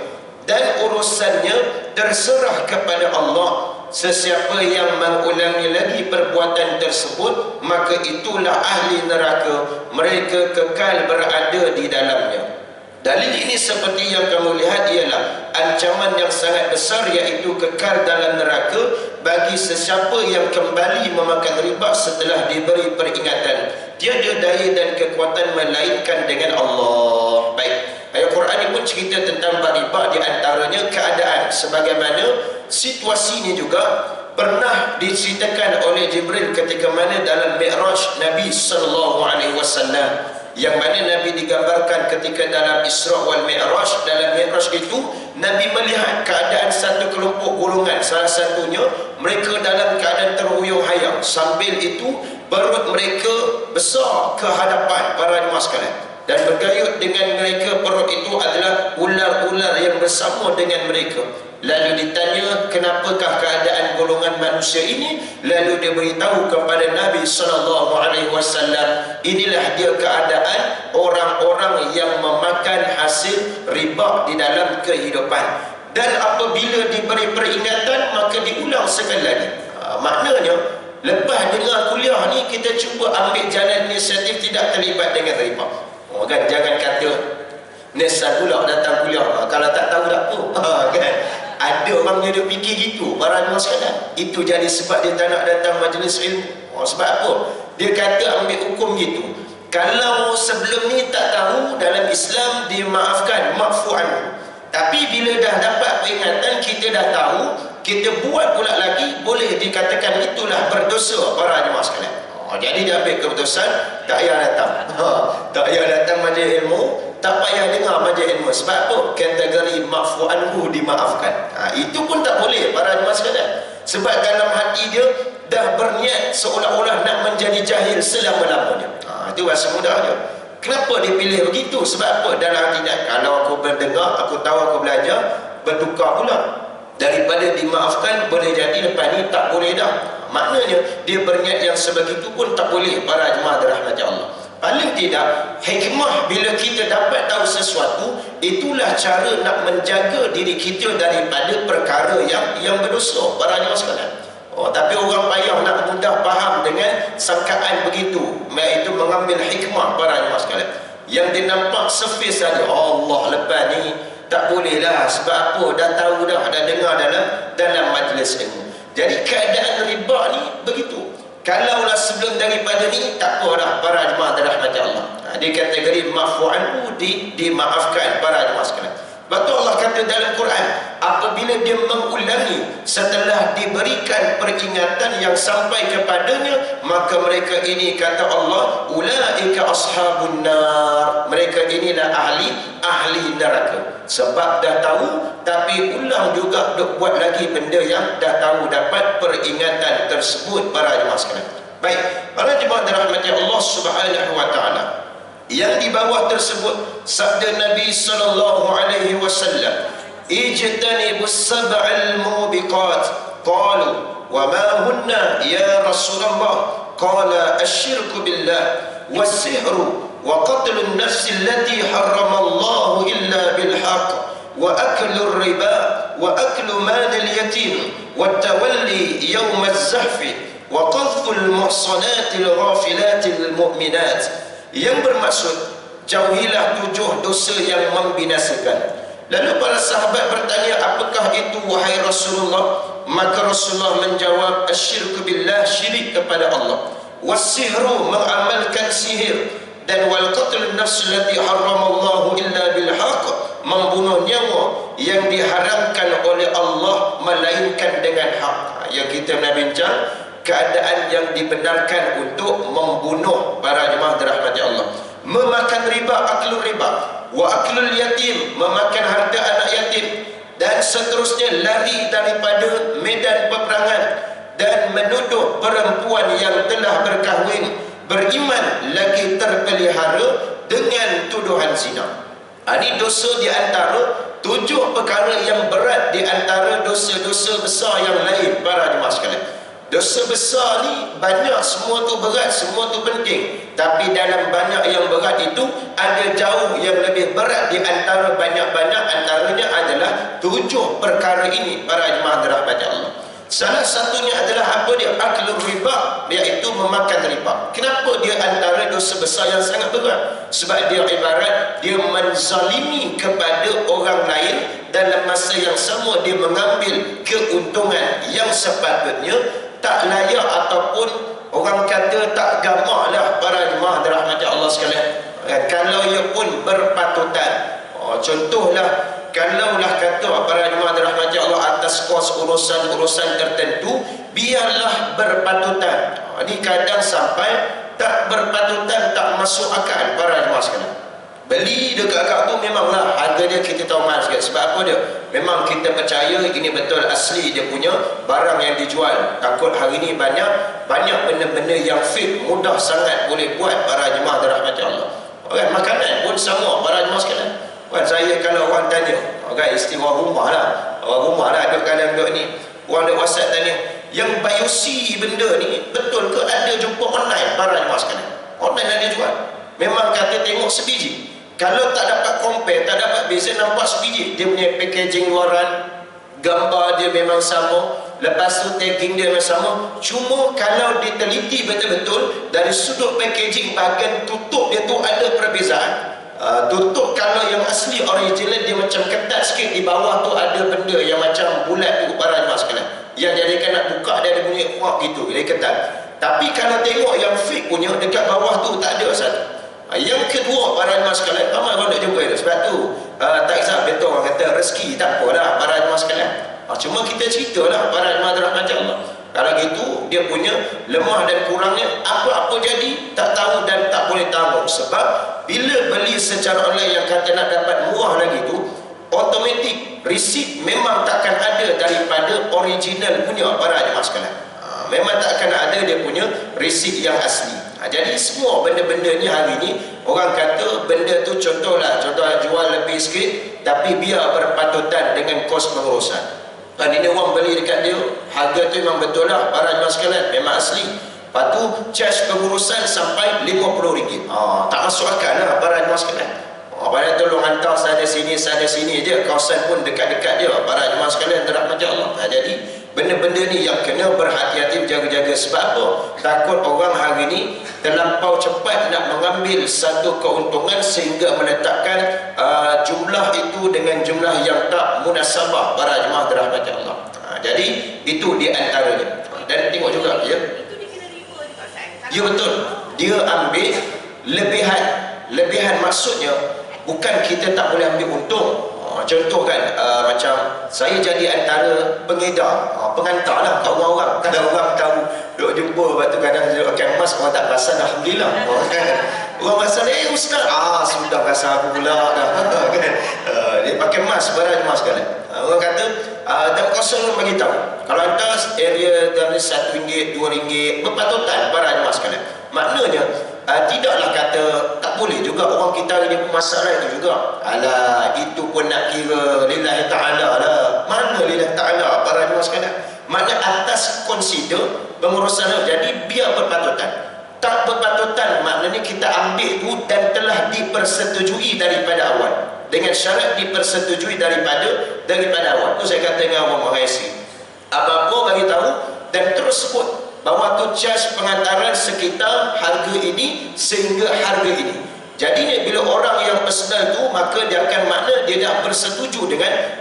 dan urusannya terserah kepada Allah. Sesiapa yang mengulangi lagi perbuatan tersebut, maka itulah ahli neraka, mereka kekal berada di dalamnya. Dalil ini seperti yang kamu lihat ialah ancaman yang sangat besar, iaitu kekal dalam neraka bagi sesiapa yang kembali memakan riba setelah diberi peringatan. Tiada daya dan kekuatan melainkan dengan Allah. Baik, ayat Quran ini pun cerita tentang riba, di antaranya keadaan sebagaimana situasi ini juga pernah diceritakan oleh Jibril ketika mana dalam Mi'raj Nabi SAW, yang mana Nabi digambarkan ketika dalam Isra wal Mi'raj. Dalam Mi'raj itu Nabi melihat keadaan satu kelompok golongan, salah satunya mereka dalam keadaan terhuyung-hayang, sambil itu perut mereka besar ke hadapan para jemaah sekalian, dan bergayut dengan mereka perut itu adalah ular-ular yang bersama dengan mereka. Lalu ditanya kenapakah keadaan golongan manusia ini, lalu dia beritahu kepada Nabi SAW, inilah dia keadaan orang-orang yang memakan hasil riba di dalam kehidupan, dan apabila diberi peringatan maka diulang sekali lagi. Maknanya lepas dengar kuliah ni kita cuba ambil jalan inisiatif tidak terlibat dengan riba. Kan jangan kata Nesa pula datang kuliah, kalau tak tahu tak apa. Kan ada orang yang dia fikir gitu, para jemaah sekalian. Itu jadi sebab dia tak nak datang majlis ilmu. Sebab apa? Dia kata ambil hukum gitu. Kalau sebelum ni tak tahu, dalam Islam dimaafkan, ma'fu'an. Tapi bila dah dapat peringatan, kita dah tahu, kita buat pula lagi, boleh dikatakan itulah berdosa, para jemaah sekalian. Jadi dia ambil keputusan tak payah datang. Tak payah datang majlis ilmu, tak payah dengar majlis ilmu. Sebab apa? Kategori ma'fu anhu dimaafkan. Itu pun tak boleh, para jemaah sekalian. Sebab dalam hati dia dah berniat seolah-olah nak menjadi jahil selama-lamanya. Itu rasa mudah dia. Kenapa dia pilih begitu? Sebab apa? Dalam hati dia, kalau aku berdengar, aku tahu aku belajar, bertukar pula. Daripada dimaafkan, boleh jadi lepas ni tak boleh dah. Maknanya dia berniat yang sebegitu pun tak boleh, para jemaah dirahmati Allah. Paling tidak, hikmah bila kita dapat tahu sesuatu, itulah cara nak menjaga diri kita daripada perkara yang berdosa, para jemaah sekalian. Tapi orang payah nak mudah faham dengan sangkaan begitu, iaitu mengambil hikmah, para jemaah sekalian. Yang dia nampak surface saja, Allah lepas ni tak boleh lah. Sebab apa? Dah tahu dah dengar dalam majlis ilmu. Jadi keadaan riba ni begitu. Kalaulah sebelum daripada ni, tak apa dah, para jemaah dirahmati Allah. Dia kategori ma'fu'anhu, dimaafkan, para jemaah sekalian. Sebab tu Allah kata dalam Quran, apabila dia mengulangi setelah diberikan peringatan yang sampai kepadanya, maka mereka ini, kata Allah, ulaika ashabun nar, mereka inilah ahli neraka. Sebab dah tahu tapi ulang juga duk buat lagi benda yang dah tahu, dapat peringatan tersebut, para jemaah sekalian. Baik, para jemaah dirahmati Allah Subhanahu wa taala. Yang di bawah tersebut sabda Nabi sallallahu alaihi wasallam, ijtanibus sab'al mubiqat. Qalu wa ma hunna ya Rasulullah? Qala asyirku billah was-sihru wa qatlun nafsi allati harrama Allah illa bil haqq wa aklur riba wa aklu malil yatim wa tawalli yawmaz zahfi wa qadhful muhsanatil ghafilatil mu'minat. Yang bermaksud jauhilah 7 dosa yang membinasakan. Lalu para sahabat bertanya, apakah itu wahai Rasulullah? Maka Rasulullah menjawab, asyirku billah, syirik kepada Allah, wassihru, mengamalkan sihir, dan wal qatl nafs allati haramallahu illa bil haqq, membunuh nyawa yang diharamkan oleh Allah melainkan dengan hak. Yang kita nak bincang keadaan yang dibenarkan untuk membunuh para jemaah dirahmati Allah. Memakan riba, aklul riba, wa aklul yatim, memakan harta anak yatim, dan seterusnya, lari daripada medan peperangan, dan menuduh perempuan yang telah berkahwin beriman lagi terpelihara dengan tuduhan zina. Ini dosa di antara 7 perkara yang berat di antara dosa-dosa besar yang lain para jemaah sekalian. Dosa besar ni banyak, semua tu berat, semua tu penting. Tapi dalam banyak yang berat itu ada jauh yang lebih berat di antara banyak-banyak, antaranya adalah 7 perkara ini para jemaah dirahmati Allah. Salah satunya adalah apa dia? Aklul riba, iaitu memakan riba. Kenapa dia antara dosa besar yang sangat berat? Sebab dia ibarat dia menzalimi kepada orang lain, dalam masa yang sama dia mengambil keuntungan yang sepatutnya tak layak ataupun orang kata tak gamak lah para jemaah dirahmati Allah sekalian. Kalau ia pun berpatutan, contohlah, kalaulah kata para jemaah dirahmati Allah atas kos urusan-urusan tertentu, biarlah berpatutan. Ini kadang sampai tak berpatutan, tak masuk akal para jemaah sekalian. Beli dekat akak tu memanglah harga dia kita tahu mahal sikit. Sebab apa dia? Memang kita percaya ini betul asli dia punya barang yang dijual. Takut hari ni banyak benda-benda yang fake, mudah sangat boleh buat para jemaah dirahmati Allah. Kan makanan pun sama para jemaah sekalian. Kan saya kalau orang tanya, kan istimewa rumah lah, orang rumah lah duduk kadang duduk ni, orang duduk WhatsApp tanya, yang biosi benda ni betul ke ada jumpa online para jemaah sekalian? Online ada jual. Memang kata tengok sebiji. Kalau tak dapat compare, tak dapat beza, nampak sebiji. Dia punya packaging luaran, gambar dia memang sama, lepas tu tagging dia memang sama. Cuma kalau diteliti betul-betul dari sudut packaging, bahagian tutup dia tu ada perbezaan. Tutup kalau yang asli original dia macam ketat sikit, di bawah tu ada benda yang macam bulat tu para jemaah sekalian. Yang jadikan nak buka dia ada bunyi kuat gitu, dia ketat. Tapi kalau tengok yang fake punya, dekat bawah tu tak ada satu. Yang kedua para jemaah sekalian, ramai orang nak jumpa itu. Sebab tu tak kisah betul orang kata rezeki, tak apalah para jemaah sekalian. Cuma kita ceritalah para jemaah dirahmati Allah. Kalau gitu dia punya lemah dan kurangnya, apa-apa jadi tak tahu dan tak boleh tanggung. Sebab bila beli secara online yang kata nak dapat murah lagi tu, automatik resit memang takkan ada daripada original punya para jemaah sekalian. Memang tak akan ada dia punya resit yang asli. Jadi semua benda-benda ni hari ni orang kata benda tu contoh jual lebih sikit tapi biar berpatutan dengan kos pengurusan. Ini orang beli dekat dia, harga tu memang betul lah para jemaah sekalian, memang asli. Lepas tu charge pengurusan sampai RM50. Tak masuk akal lah para jemaah sekalian. Padahal tolong hantar sana sini je, kawasan pun dekat-dekat dia para jemaah sekalian dirahmati Allah. Jadi benda-benda ni yang kena berhati-hati, berjaga-jaga. Sebab apa? Takut orang hari ni terlampau cepat nak mengambil satu keuntungan sehingga meletakkan jumlah itu dengan jumlah yang tak munasabah para jemaah dirahmati Allah. Jadi itu di antaranya. Dan tengok juga ya. Itu dia kena riba juga Ustaz. Ya betul. Dia ambil lebihan maksudnya bukan kita tak boleh ambil untung. Contoh kan, macam saya jadi antara pengedar, pengantar lah kat orang-orang. Kadang orang tahu, duk jumpa, lepas tu kadang dia pakai emas, orang tak perasan, Alhamdulillah. Orang perasan, Ustaz, sudah rasa aku pula dah. Kan? Dia pakai emas, barang emas sekali. Orang kata, tak kosong bagi tahu. Kalau atas area dari RM1, RM2, berpatutan barang emas sekali. Maknanya, tidaklah kata tak boleh juga orang kita ini masalah itu juga. Alah, itu pun nak kira lillahi ta'ala lah. Mana lillahi ta'ala para jemaah sekalian? Makna atas consider pengurusan. Jadi biar berpatutan. Tak berpatutan maknanya kita ambil tu dan telah dipersetujui daripada awal. dengan syarat dipersetujui daripada awal. Itu saya kata dengan orang Malaysia, apa-apa bagi tahu dan terus sebut bahawa tu charge pengantaran sekitar harga ini sehingga harga ini. Jadinya bila orang yang personal tu, maka dia akan makna dia dah bersetuju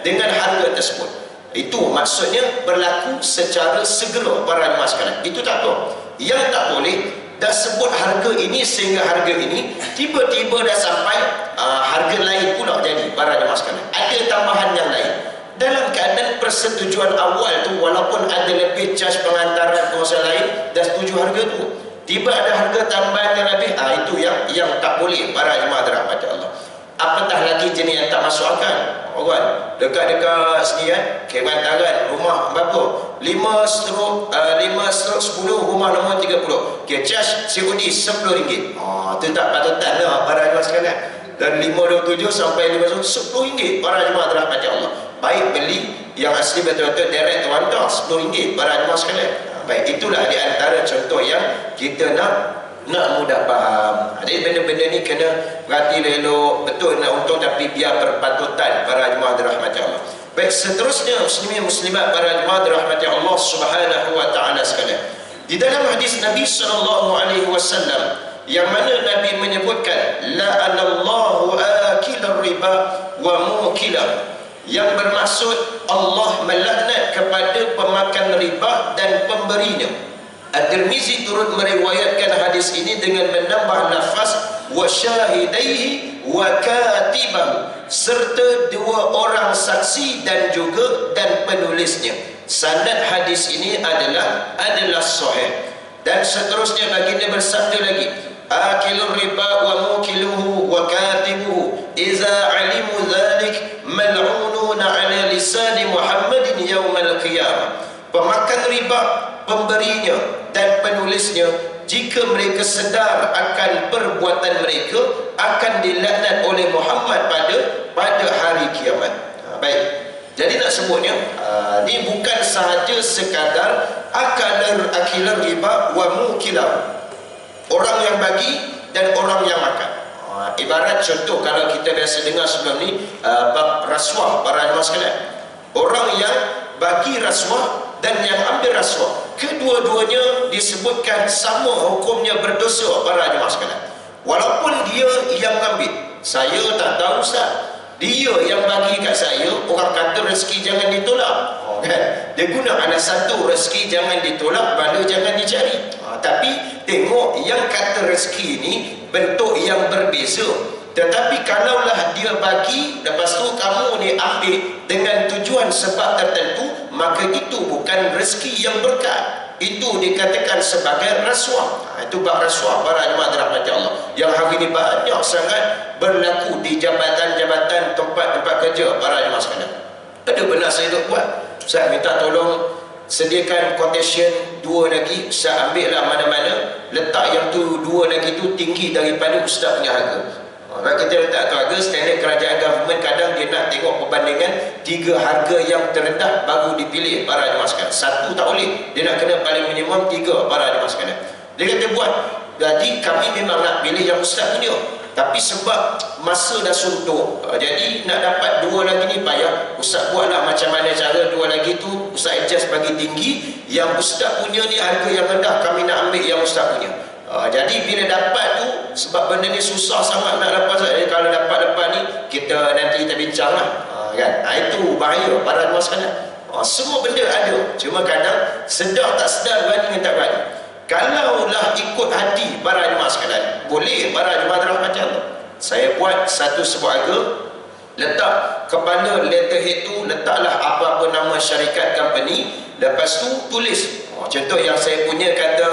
dengan harga tersebut. Itu maksudnya berlaku secara segera para jemaah sekalian. Itu tak apa. Yang tak boleh dah sebut harga ini sehingga harga ini, tiba-tiba dah sampai harga lain pula jadi para jemaah sekalian. Ada tambahan yang lain. Dalam keadaan persetujuan awal tu, walaupun ada lebih charge pengantaran kawasan lain, dah setuju harga tu, tiba ada harga tambahan yang lebih, itu yang tak boleh para jemaah dirahmati Allah. Apatah lagi jenis yang tak masuk akal. Orang dekat-dekat sini kan, pengantaran rumah berapa? 5/10, rumah nombor 30. Okay, charge COD RM10. Tu tak patutan lah para jemaah sekalian. Dan 527 sampai 510 RM10 para jemaah dirahmati Allah. Baik beli yang asli betul-betul direct tu hantar RM10 para jemaah sekalian. Baik, itulah di antara contoh yang kita nak mudah faham. Jadi benda-benda ni kena perhati elok, betul nak untung tapi biar berpatutan para jemaah dirahmati Allah. Baik, seterusnya muslimin muslimat para jemaah dirahmati Allah Subhanahu wa taala sekalian. Di dalam hadis Nabi SAW yang mana Nabi menyebutkan la'anallahu akilar riba wa mukilah, yang bermaksud Allah melaknat kepada pemakan riba dan pemberinya. At-Tirmizi turut meriwayatkan hadis ini dengan menambah lafaz wa syahidaihi wa katibahu, serta dua orang saksi dan penulisnya. Sanad hadis ini adalah sahih. Dan seterusnya baginda bersabda lagi, akilur riba wa mukiluhu wa katibuhu iza alimu dhalik mal'ununa ala lisani Muhammadin yawmal qiyamah. Pemakan riba, pemberinya dan penulisnya, jika mereka sedar akan perbuatan mereka, akan dilaknat oleh Muhammad pada hari kiamat. Baik, jadi nak sebutnya ni bukan sahaja sekadar akilar riba wa mukilah, orang yang bagi dan orang yang makan. Ibarat contoh kalau kita biasa dengar sebelum ni bab rasuah para jemaah sekalian. Orang yang bagi rasuah dan yang ambil rasuah, kedua-duanya disebutkan sama hukumnya berdosa para jemaah sekalian. Walaupun dia yang ambil, saya tak tahu Ustaz, dia yang bagi kat saya, orang kata rezeki jangan ditolak, kan? Dia guna ada satu, rezeki jangan ditolak, bala jangan dicari. Tapi tengok yang kata rezeki ini bentuk yang berbeza. Tetapi kalaulah dia bagi, lepas tu kamu ni ambil dengan tujuan sebab tertentu, maka itu bukan rezeki yang berkat. Itu dikatakan sebagai rasuah. Itu bab rasuah para jemaah dirahmati Allah, yang hari ini banyak sangat berlaku di jabatan-jabatan tempat-tempat kerja para jemaah sekalian. Ada benar saya duk buat, saya minta tolong sediakan quotation 2 lagi, saya ambil lah mana-mana, letak yang tu 2 lagi tu tinggi daripada ustaz punya harga. Kalau kita letak tu harga, standard kerajaan government kadang dia nak tengok perbandingan 3 harga yang terendah baru dipilih para jemaah sekalian. Satu tak boleh, dia nak kena paling minimum 3 para jemaah sekalian. Dia kata buat, jadi kami memang nak pilih yang ustaz punya, tapi sebab masa dah suntuk, jadi nak dapat 2 lagi ni payah. Ustaz buatlah macam mana cara 2 lagi tu, ustaz adjust bagi tinggi, yang ustaz punya ni harga yang rendah, kami nak ambil yang ustaz punya. Jadi bila dapat tu, sebab benda ni susah sangat nak dapat. Kalau dapat ni, nanti kita bincang lah, kan? Itu bahaya para jemaah sekalian. Semua benda ada, cuma kadang sedar tak sedar, berani dengan tak berani. Kalaulah ikut hati para jemaah sekalian, boleh para jemaah dirahmati Allah. Saya buat satu sebuah harga, letak kepala letterhead tu, letaklah apa-apa nama syarikat company, lepas tu tulis. Contoh yang saya punya kata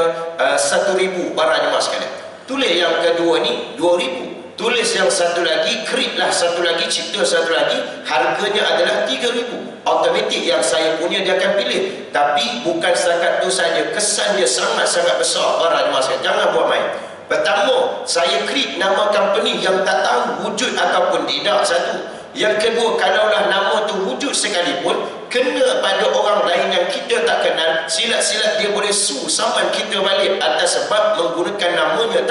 1,000 para jemaah sekalian, tulis yang kedua ni 2,000, tulis yang satu lagi, create lah satu lagi, cipta satu lagi, harganya adalah 3,000. Automatik yang saya punya dia akan pilih. Tapi bukan setakat tu saja, kesan dia sangat-sangat besar para jemaah sekalian. Jangan buat main. Pertama, saya create nama company yang tak tahu wujud ataupun tidak, satu. Yang kedua, kalaulah nama tu wujud sekalipun, kena pada orang lain yang kita tak kenal, silat-silat dia boleh sue saman kita balik atas sebab menggunakan namanya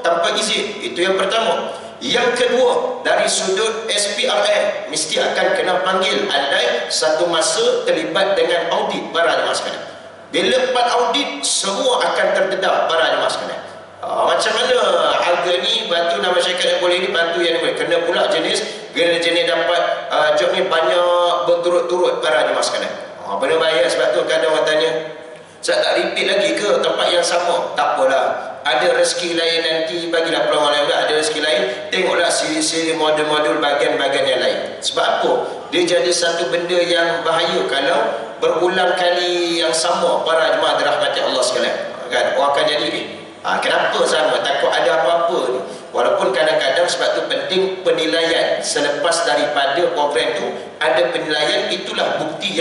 tanpa izin. Itu yang pertama. Yang kedua, dari sudut SPRM, mesti akan kena panggil andai satu masa terlibat dengan audit para jemaah sekalian. Bila lepas audit, semua akan terdedah para jemaah sekalian. Macam mana harga ni, batu nama syarikat yang boleh ni, batu yang boleh. Kena pula jenis dapat job ni banyak berturut-turut para jemaah sekalian. Benda bayar, sebab tu kadang orang tanya, saya tak repeat lagi ke tempat yang sama? Tak apalah, ada rezeki lain nanti, bagilah peluang lain. Ada rezeki lain, tengoklah siri-siri modul-modul bahagian-bahagian yang lain. Sebab apa? Dia jadi satu benda yang bahaya kalau berulang kali yang sama para jemaah dirahmati Allah sekalian. Kan? Orang akan jadi kenapa sama? Takut ada apa-apa ni. Walaupun kadang-kadang sebab tu penting penilaian. Selepas daripada program tu ada penilaian, itulah bukti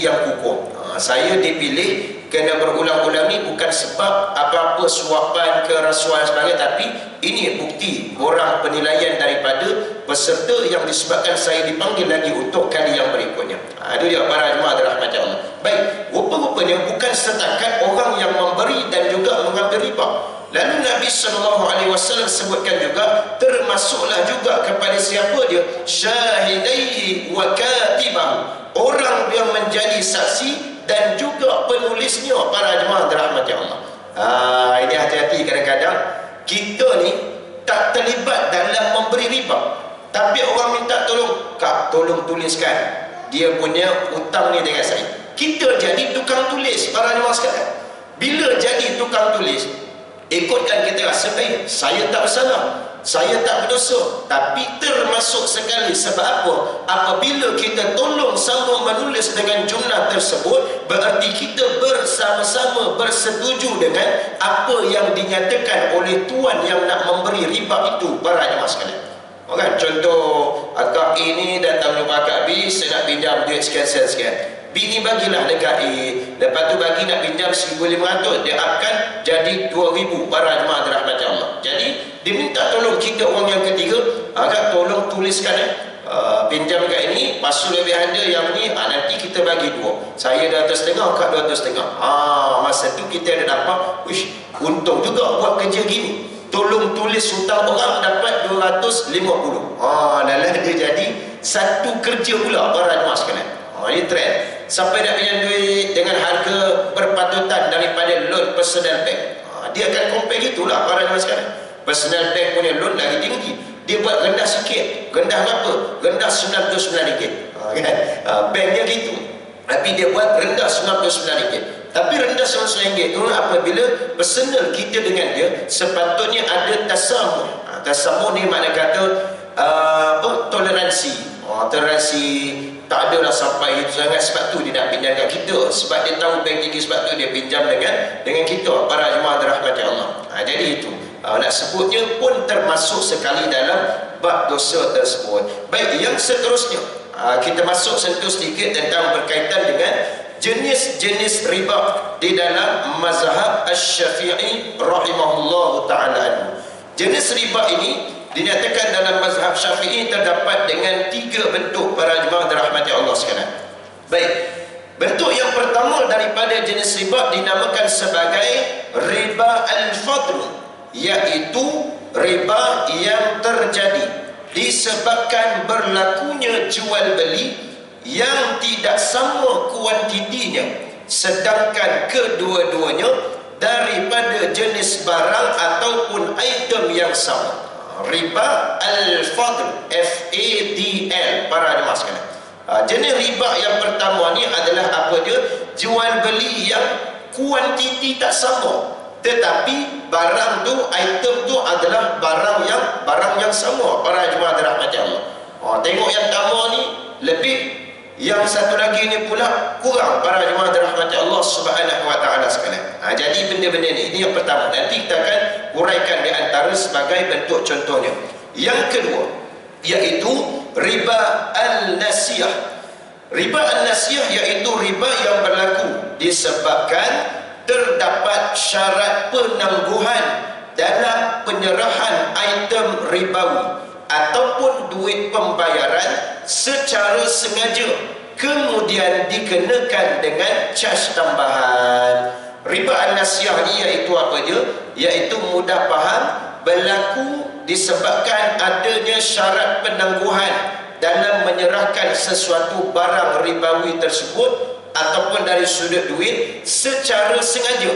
yang kukuh. Saya dipilih kena berulang-ulang ni bukan sebab apa-apa suapan ke rasuah sebagainya, tapi ini bukti orang penilaian daripada peserta yang disebabkan saya dipanggil lagi untuk kali yang berikutnya. Itu dia para jemaah dirahmati Allah. Baik, rupa-rupanya bukan setakat orang yang memberi dan juga mengambil riba. Lalu Nabi SAW sebutkan juga, termasuklah juga kepada siapa dia? Syahidaihi wa katibahu, orang yang menjadi saksi dan juga penulisnya para jemaah dirahmati Allah. Ini hati-hati, kadang-kadang kita ni tak terlibat dalam memberi riba, tapi orang minta tolong, Kak tolong tuliskan dia punya hutang ni dengan saya. Kita jadi tukang tulis para jemaah sekalian. Bila jadi tukang tulis, ikutkan kita rasa baik, saya tak bersalah, saya tak berdosa, tapi termasuk sekali. Sebab apa? Apabila kita tolong sama menulis dengan jumlah tersebut, berarti kita bersama-sama bersetuju dengan apa yang dinyatakan oleh tuan yang nak memberi riba itu para jemaah sekalian. Kan? Contoh, akak A ni datang jumpa akak B, saya nak pinjam duit sekian-sekian. B ni bagilah dekat A, lepas tu bagi nak pinjam 1,500, dia akan jadi 2,000 para jemaah dirahmati Allah. Jadi dia minta tolong kita orang yang ketiga, agak tolong tuliskan pinjam kat ini, pasu lebih ada yang ni, nanti kita bagi dua, saya 250, akak 250. Masa tu kita ada dapat, untung juga buat kerja gini, tolong tulis hutang orang dapat 250. Dalam dia jadi satu kerja pula para jemaah sekalian. Ini trend. Sampai nak pinjam duit dengan harga berpatutan daripada loan personal bank. Dia akan compare gitulah para jemaah sekalian. Personal bank punya loan lagi tinggi, dia buat rendah sikit. Rendah berapa? Rendah RM99. Kan? Banknya gitu, tapi dia buat rendah RM99. Tapi rendah RM99 itu apabila personal kita dengan dia, sepatutnya ada tasamuh. Tasamuh ni makna kata toleransi. Toleransi tak adalah sampai itu sangat, sebab tu dia nak pinjam kat kita, sebab dia tahu bank tinggi, sebab tu dia pinjam dengan kita para jemaah dirahmati Allah. Jadi itu nak sebutnya pun termasuk sekali dalam bab dosa tersebut. Baik, yang seterusnya kita masuk sentuh sedikit tentang berkaitan dengan jenis-jenis riba di dalam mazhab Asy-Syafi'i rahimahullahu ta'ala. Jenis riba ini dinyatakan dalam mazhab Syafi'i terdapat dengan 3 bentuk para jemaah dirahmati Allah sekalian. Baik, bentuk yang pertama daripada jenis riba dinamakan sebagai riba al-fadl, iaitu riba yang terjadi disebabkan berlakunya jual beli yang tidak sama kuantitinya, sedangkan kedua-duanya daripada jenis barang ataupun item yang sama. Riba al-fadl, FADL para jemaah sekalian. Jenis riba yang pertama ni adalah apa dia? Jual beli yang kuantiti tak sama, tetapi barang tu, item tu adalah barang yang sama para jemaah dirahmati Allah. Tengok yang pertama ni lebih, yang satu lagi ni pula kurang para jemaah dirahmati Allah Subhanahu wa taala sekalian. Jadi benda-benda ni, ini yang pertama. Nanti kita akan uraikan di antara sebagai bentuk contohnya. Yang kedua iaitu riba al-nasiyah. Riba al-nasiyah iaitu riba yang berlaku disebabkan terdapat syarat penangguhan dalam penyerahan item ribawi ataupun duit pembayaran secara sengaja kemudian dikenakan dengan cas tambahan. Riba al-nasiyah ni iaitu apa dia? Iaitu mudah faham, berlaku disebabkan adanya syarat penangguhan dalam menyerahkan sesuatu barang ribawi tersebut ataupun dari sudut duit secara sengaja.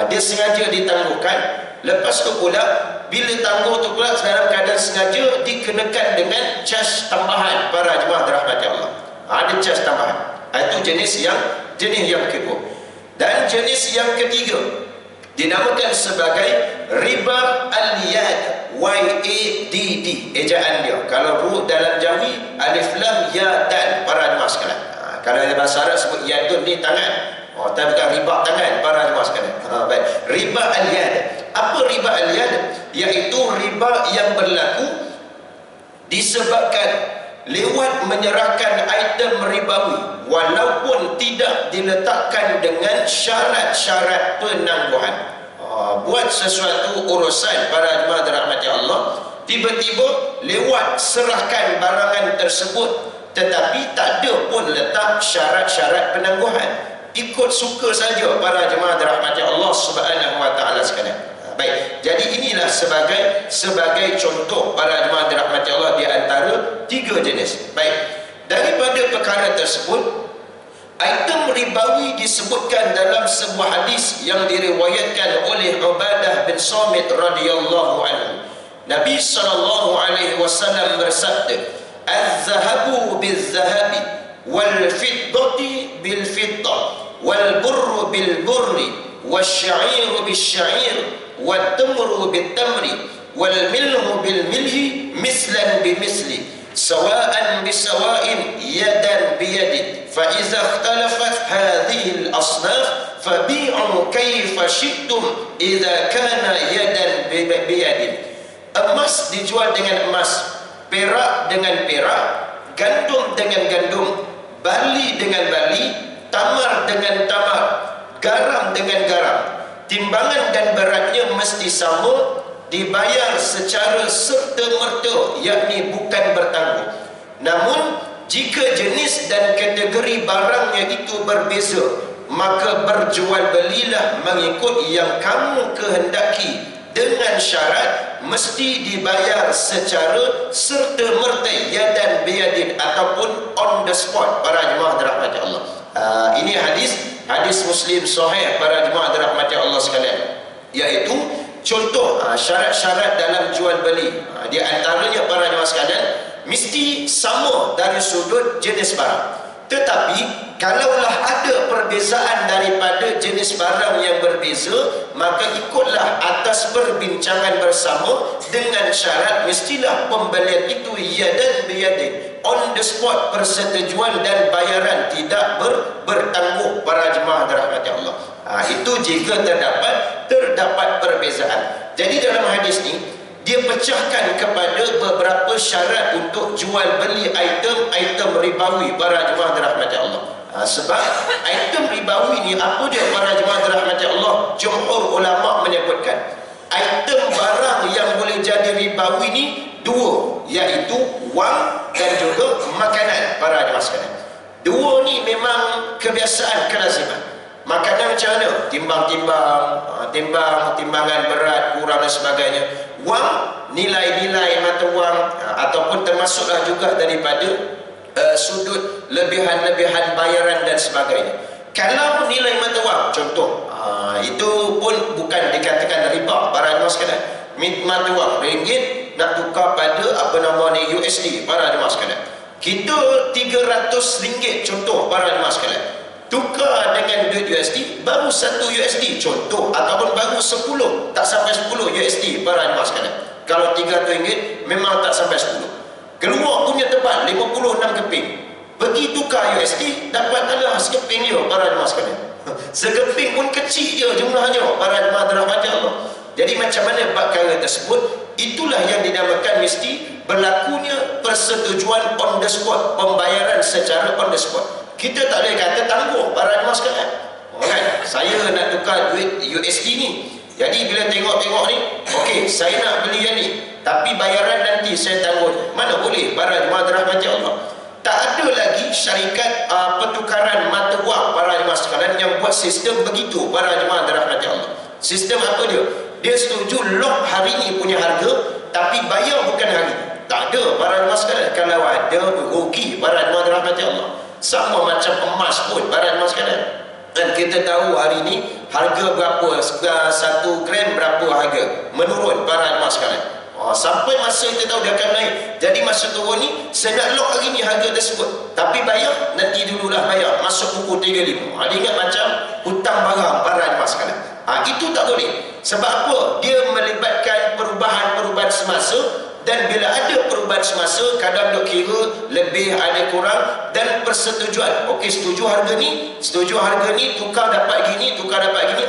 Dia sengaja ditangguhkan. Lepas tu pula, bila tangguh tu pula dalam keadaan sengaja, dikenakan dengan cas tambahan. Para jemaah dirahmati Allah, ada cas tambahan. Itu jenis yang kedua. Dan jenis yang ketiga dinamakan sebagai riba al-yad, Y-A-D-D ejaan dia. Kalau huruf dalam Jawi alif lam ya dan, para jemaah sekalian. Kalau dalam bahasa Arab sebut yadun ni tangan. Tapi bukan riba tangan, para jemaah sekalian. Baik. Riba al-yad. Apa riba al-yad? Iaitu riba yang berlaku disebabkan lewat menyerahkan item ribawi walaupun tidak diletakkan dengan syarat-syarat penangguhan. Buat sesuatu urusan, para jemaah dirahmati Allah, tiba-tiba lewat serahkan barangan tersebut tetapi tak ada pun letak syarat-syarat penangguhan, ikut suka saja, para jemaah dirahmati Allah Subhanahu wa taala sekalian. Baik, jadi inilah sebagai contoh, para jemaah dirahmati Allah, di antara tiga jenis. Baik, daripada perkara tersebut, item ribawi disebutkan dalam sebuah hadis yang diriwayatkan oleh Ubadah bin Samit radhiyallahu anhu. Nabi sallallahu alaihi wasallam bersabda, "Az-zahabu bil-zahabi wal-fiddati bil-fiddah wal-burru bil-burri wasyairu bil-syair wat-tamru bil-tamri wal-milhu bil-milhi mislan bimisli sawa'an bisawa'in yadan biyadin fa iza ikhtalafat hadhihi al-asnaf fabi'u kayfa syi'tum idza kana yadan biyadin." Emas dijual dengan emas, perak dengan perak, gandum dengan gandum, barli dengan barli, tamar dengan tamar, garam dengan garam. Timbangan dan beratnya mesti sama, dibayar secara serta-merta, yakni bukan bertangguh. Namun jika jenis dan kategori barangnya itu berbeza, maka berjual belilah mengikut yang kamu kehendaki, dengan syarat mesti dibayar secara serta-merta, yadan biyadin, ataupun on the spot, para jemaah dirahmati Allah. Ini hadis Muslim sahih, para jemaah dirahmati Allah sekalian, iaitu contoh syarat-syarat dalam jual beli. Di antaranya, para jemaah sekalian, mesti sama dari sudut jenis barang. Tetapi kalaulah ada perbezaan daripada jenis barang yang berbeza, maka ikutlah atas perbincangan bersama dengan syarat mestilah pembelian itu yadan biyadin, on the spot, persetujuan dan bayaran tidak bertangguh, para jemaah dirahmati Allah. Itu jika terdapat perbezaan. Jadi dalam hadis ni dia pecahkan kepada beberapa syarat untuk jual beli item ribawi, para jemaah dirahmati Allah. Sebab item ribawi ni apa dia, para jemaah dirahmati Allah? Jumhur ulama menyebutkan item barang yang boleh jadi ribawi ni dua, iaitu wang dan juga makanan, para jemaah sekalian. Dua ni memang kebiasaan, kelaziman. Makanan macam mana? Timbangan berat, kurang dan sebagainya. Wang, nilai-nilai mata wang, ataupun termasuklah juga daripada sudut lebihan-lebihan bayaran dan sebagainya. Kalau nilai mata wang, contoh, itu pun bukan dikatakan riba, para jemaah sekalian. Mata wang ringgit nak tukar pada USD, para jemaah sekalian. Kita RM300 contoh, para jemaah sekalian, tukar dengan duit USD baru 1 USD contoh, ataupun baru 10, tak sampai 10 USD, para jemaah sekalian. Kalau RM300 memang tak sampai 10. Keluar punya tempat 56 keping, pergi tukar USD dapat adalah sekeping dia, para jemaah sekalian. Sekeping pun kecil dia jumlahnya, para jemaah dirahmati Allah. Jadi macam mana perkara tersebut? Itulah yang dinamakan mesti berlakunya persetujuan on the spot, pembayaran secara on the spot. Kita tak boleh kata tangguh, para jemaah sekalian. Kan? Saya nak tukar duit USD ni, jadi bila tengok-tengok ni, okey, saya nak beli yang ni, tapi bayaran nanti saya tangguh. Mana boleh, para jemaah dirahmati Allah. tak ada lagi syarikat pertukaran mata wang para jemaah sekalian yang buat sistem begitu para jemaah dirahmati Allah. Sistem apa dia? Dia setuju lock hari ni punya harga tapi bayar bukan hari. Tak ada para jemaah sekalian. Kalau ada, rugi para jemaah dirahmati Allah. Sama macam emas pun para jemaah sekalian. Dan kita tahu hari ni harga berapa, 1 gram berapa harga, menurun para jemaah sekalian. Sampai masa kita tahu dia akan naik. Jadi masa turun ni saya nak lock hari ni harga tersebut, tapi bayar nanti dululah bayar masuk pukul 35. Dia ingat macam hutang barang para jemaah sekalian. Itu tak boleh. Sebab apa? Dia melibatkan perubahan-perubahan semasa. Dan bila ada perubahan semasa, kadang dok kira lebih ada kurang dan persetujuan. Okey, setuju harga ni, tukar dapat gini,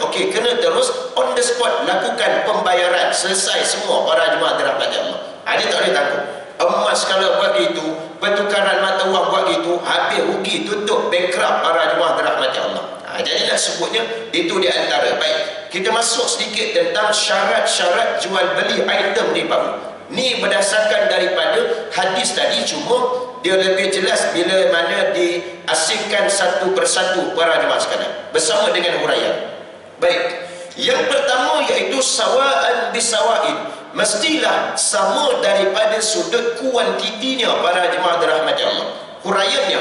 okey, kena terus on the spot lakukan pembayaran, selesai semua para jemaah dirahmati Allah. Dia tak boleh tangguh. Emas kalau buat gitu, pertukaran mata wang buat gitu, habis rugi, tutup, bankrupt para jemaah dirahmati Allah. Jadi nak sebutnya itu di antara. Baik, kita masuk sedikit tentang syarat-syarat jual beli item ni baru. Ni berdasarkan daripada hadis tadi, cuma dia lebih jelas bila mana diasingkan satu persatu para jemaah sekalian bersama dengan huraian. Baik, yang pertama iaitu sawa'an bisawa'in, mestilah sama daripada sudut kuantitinya para jemaah dirahmati Allah. Huraiannya,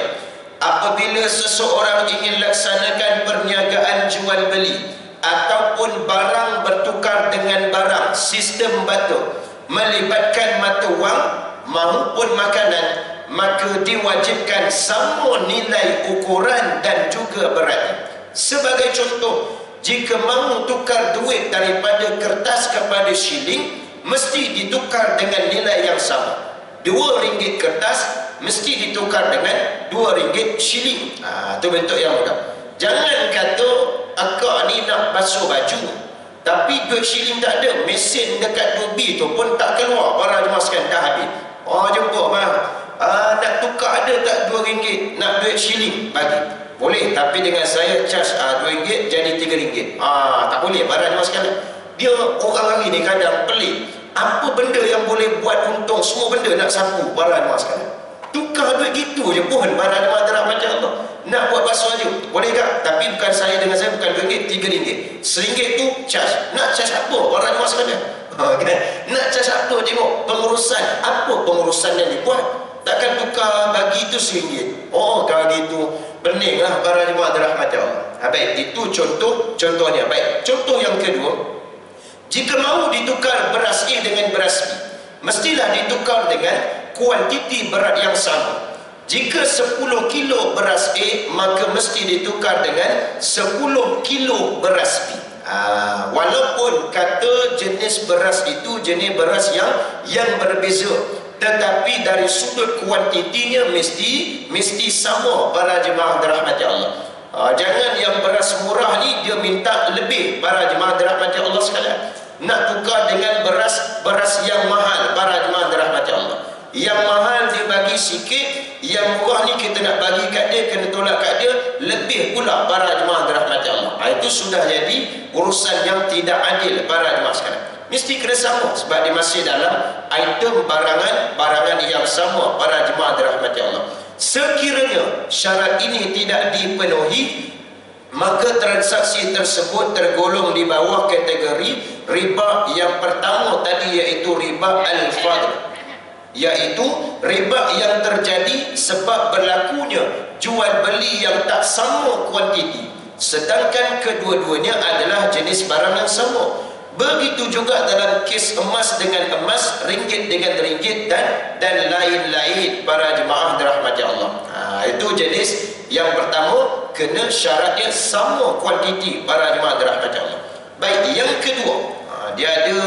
apabila seseorang ingin laksanakan perniagaan jual beli ataupun barang bertukar dengan barang, sistem barter melibatkan mata wang maupun makanan, maka diwajibkan sama nilai ukuran dan juga beratnya. Sebagai contoh, jika mahu tukar duit daripada kertas kepada shilling, mesti ditukar dengan nilai yang sama. RM2 kertas mesti ditukar dengan RM2 shilling. Itu bentuk yang mudah. Jangan kata akak ni nak basuh baju tapi duit shilling tak ada, mesin dekat Dobi tu pun tak keluar para jemaah sekalian, dah habis. Jumpa bang, nak tukar ada tak RM2, nak duit shilling bagi. Boleh, tapi dengan saya charge RM2 jadi RM3. Tak boleh para jemaah sekalian. Dia orang hari ni kadang pelik, apa benda yang boleh buat untung, semua benda nak sapu para jemaah sekalian. Tukar duit gitu je pun para jemaah dirahmati Allah. Nak buat basuh baju, boleh tak? Tapi bukan saya dengan saya, bukan RM2, RM3. RM1 tu charge. Nak charge apa para jemaah sekalian? Nak charge apa? Tengok pengurusan. Apa pengurusan yang dibuat? Takkan tukar bagi itu RM1. Kalau gitu peninglah para jemaah dirahmati Allah. Baik, itu contohnya. Baik, contoh yang kedua, jika mahu ditukar beras A dengan beras B, mestilah ditukar dengan kuantiti berat yang sama. Jika 10 kilo beras A, maka mesti ditukar dengan 10 kilo beras B. Walaupun kata jenis beras itu jenis beras yang berbeza, tetapi dari sudut kuantitinya mesti sama para jemaah dirahmati Allah. Jangan yang beras murah ni dia minta lebih para jemaah dirahmati Allah sekalian. Nak tukar dengan beras yang mahal para jemaah dirahmati Allah. Yang mahal dia bagi sikit, yang murah ni kita nak bagi kat dia, kena tolak kat dia lebih pula para jemaah dirahmati Allah. Itu sudah jadi urusan yang tidak adil para jemaah sekalian. Mesti kena sama sebab dia masih dalam item barangan yang sama para jemaah dirahmati Allah. Sekiranya syarat ini tidak dipenuhi, maka transaksi tersebut tergolong di bawah kategori riba yang pertama tadi, iaitu riba al-fadl, iaitu riba yang terjadi sebab berlakunya jual beli yang tak sama kuantiti, sedangkan kedua-duanya adalah jenis barang yang sama. Begitu juga dalam kes emas dengan emas, ringgit dengan ringgit dan lain-lain para jemaah dirahmati Allah. Itu jenis yang pertama, kena syaratnya sama kuantiti para jemaah dirahmati Allah. Baik, yang kedua, dia ada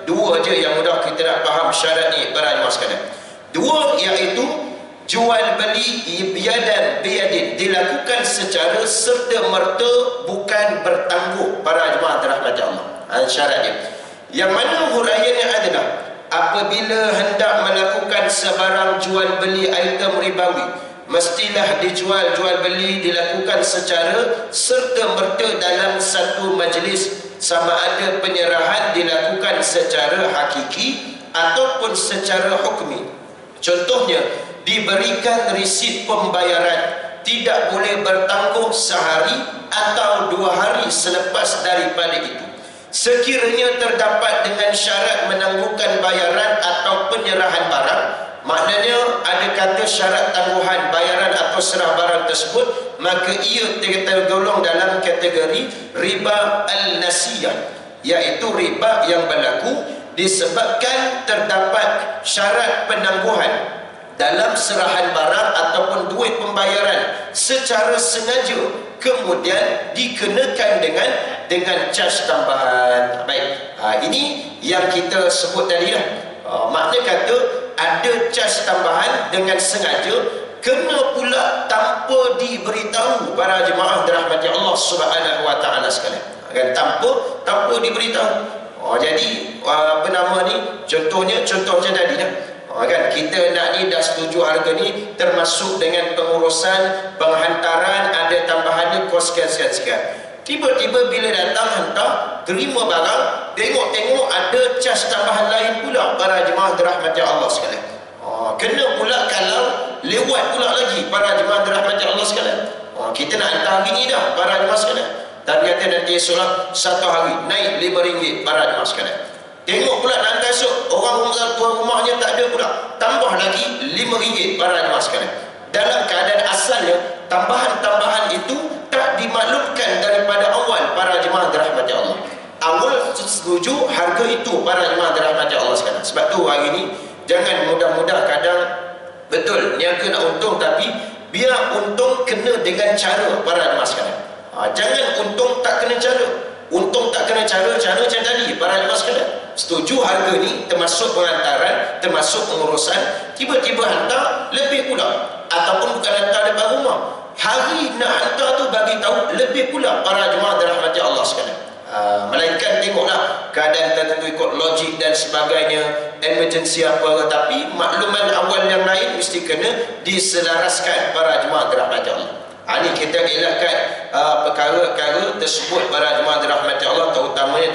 dua je yang mudah kita nak faham syarat ni para jemaah sekalian. Dua, iaitu jual beli biadan biadin, dilakukan secara serta merta, bukan bertangguh para jemaah dirahmati Allah. Syarat dia, yang mana huraiannya adalah apabila hendak melakukan sebarang jual beli item ribawi, mestilah jual beli dilakukan secara serta merta dalam satu majlis, sama ada penyerahan dilakukan secara hakiki ataupun secara hukmi. Contohnya, diberikan risit pembayaran, tidak boleh bertangguh sehari atau 2 hari selepas daripada itu. Sekiranya terdapat dengan syarat menangguhkan bayaran atau penyerahan barang, maknanya ada kata syarat tangguhan bayaran atau serah barang tersebut, maka ia tergolong dalam kategori riba al-nasiyah, iaitu riba yang berlaku disebabkan terdapat syarat penangguhan dalam serahan barang ataupun duit pembayaran secara sengaja, kemudian dikenakan dengan cas tambahan. Baik, ini yang kita sebut tadi lah. Makna kata ada cas tambahan dengan sengaja, kena pula tanpa diberitahu para jemaah dirahmati Allah Subhanahu wa taala sekalian. Kan tanpa diberitahu. Jadi apa nama ni, contoh macam tadi dah. Kan kita nak ni dah setuju harga ni, termasuk dengan pengurusan penghantaran, ada tambahannya kos sekian. Tiba-tiba bila datang hantar, terima barang, tengok ada cas tambahan lain pula para jemaah dirahmati Allah sekalian. Kena pula kalau lewat pula lagi para jemaah dirahmati Allah sekalian. Kita nak hantar hari ni dah para jemaah sekalian, tapi kata nanti esok 1 hari naik RM5 para jemaah sekalian. Tengok pula nanti esok orang tuan rumahnya tak ada pula, tambah lagi RM5 para jemaah sekalian. Dalam keadaan asalnya tambahan-tambahan itu tak dimaklumkan daripada awal para jemaah dirahmati Allah. Awal setuju harga itu para jemaah dirahmati Allah sekalian. Sebab tu hari ni jangan mudah-mudah kadang betul niaga nak untung, tapi biar untung kena dengan cara para jemaah sekalian. Jangan untung tak kena cara. Untung tak kena cara macam tadi para jemaah sekalian. Setuju harga ni termasuk penghantaran, termasuk pengurusan, tiba-tiba hantar lebih pula, ataupun bukan hantar depan rumah, hari nak hantar tu bagi tahu lebih pula para jemaah dirahmati Allah sekalian. Melainkan tengoklah keadaan tertentu ikut logik dan sebagainya, emergency apa, tapi makluman awal yang lain mesti kena diselaraskan para jemaah dirahmati Allah. Ini kita elakkan perkara-perkara tersebut para jemaah dirahmati Allah, terutamanya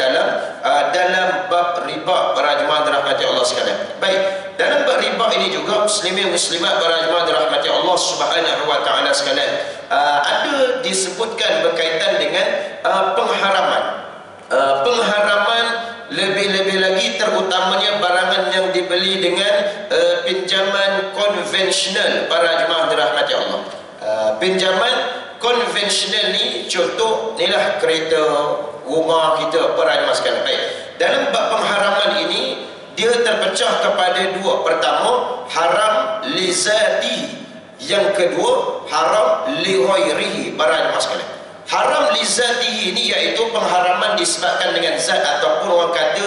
dalam bab riba para jemaah dirahmati Allah sekalian. Baik, dalam bab riba ini juga muslimin muslimat para jemaah dirahmati Allah Subhanahu wa taala sekalian, ada disebutkan berkaitan dengan pengharaman. Pengharaman lebih-lebih lagi terutamanya barangan yang dibeli dengan pinjaman konvensional para jemaah dirahmati Allah. Pinjaman konvensional ni contoh inilah kereta, rumah kita para jemaah sekalian. Baik, dalam bab pengharaman ini dia terpecah kepada 2. Pertama, haram li zati, yang kedua haram li ghairihi para jemaah sekalian. Haram li zatihi ini iaitu pengharaman disebabkan dengan zat, ataupun orang kata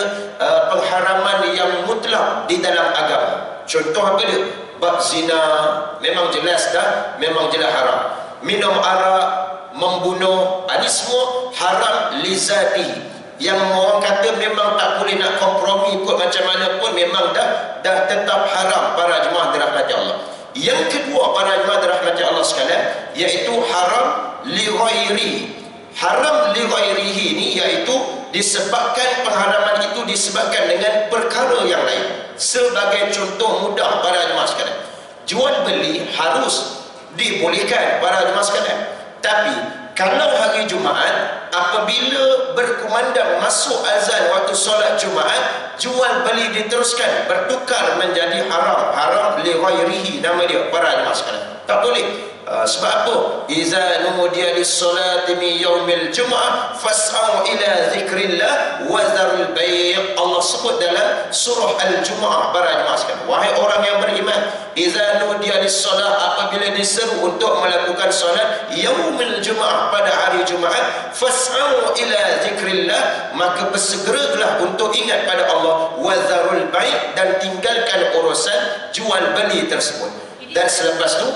pengharaman yang mutlak di dalam agama. Contoh apa dia? Bab zina memang jelas dah, memang jelas haram. Minum arak, membunuh, ini semua haram li zatihi, yang orang kata memang tak boleh nak kompromi ikut macam mana pun, memang dah tetap haram para jemaah dirahmati Allah. Yang kedua para jemaah dirahmati Allah sekalian, iaitu haram li ghairihi. Haram li ghairihi ini iaitu disebabkan pengharaman itu disebabkan dengan perkara yang lain. Sebagai contoh mudah para jemaah sekalian, jual beli harus dibolehkan para jemaah sekalian, tapi kalau hari Jumaat apabila berkumandang masuk azan waktu solat Jumaat, jual beli diteruskan, bertukar menjadi haram li ghairihi nama dia para jemaah sekalian. Tak boleh. Sebab apa? Iza nudiya lis-salati min yaumil jum'ah fas'au ila zikrillah wa dharul bai'. Allah sebut dalam surah Al-Jumu'ah para jemaah sekalian, wahai orang yang beriman, iza nudiya lis-salat, apabila diseru untuk melakukan solat yaumil jum'ah pada hari Jumaat, fas'au ila zikrillah, maka bersegeralah untuk ingat pada Allah, wa dharul bai', dan tinggalkan urusan jual beli tersebut. Dan selepas tu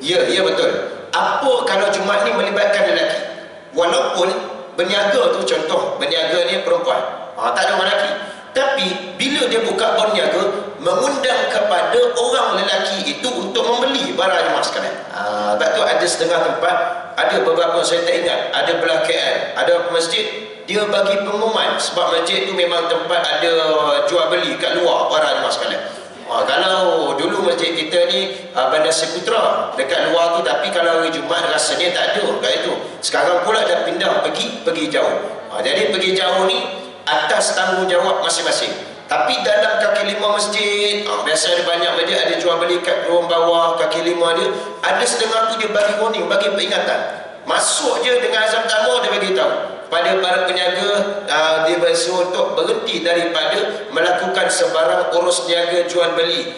ya betul. Apa kalau Jumaat ni melibatkan lelaki? Walaupun berniaga tu, contoh berniaga ni perempuan, tak ada orang lelaki, tapi bila dia buka berniaga, mengundang kepada orang lelaki itu untuk membeli para jemaah sekalian. Sebab tu ada setengah tempat, ada beberapa saya tak ingat, ada belah KL, ada masjid dia bagi pengumuman, sebab masjid tu memang tempat ada jual beli kat luar para jemaah sekalian. Kalau dulu masjid kita ni Bandar Seputra dekat luar tu, tapi kalau hari Jumaat rasanya tak ada kat itu. Sekarang pula dah pindah pergi jauh. Jadi pergi jauh ni atas tanggungjawab masing-masing. Tapi dalam kaki lima masjid, biasa ada banyak masjid ada jual beli kat ruang bawah kaki lima dia, ada setengah tu dia bagi warning, bagi peringatan. Masuk je dengan azam tamu, dia bagi tahu pada para penjaga, dia bersuruh untuk berhenti daripada melakukan sebarang urus niaga jual beli,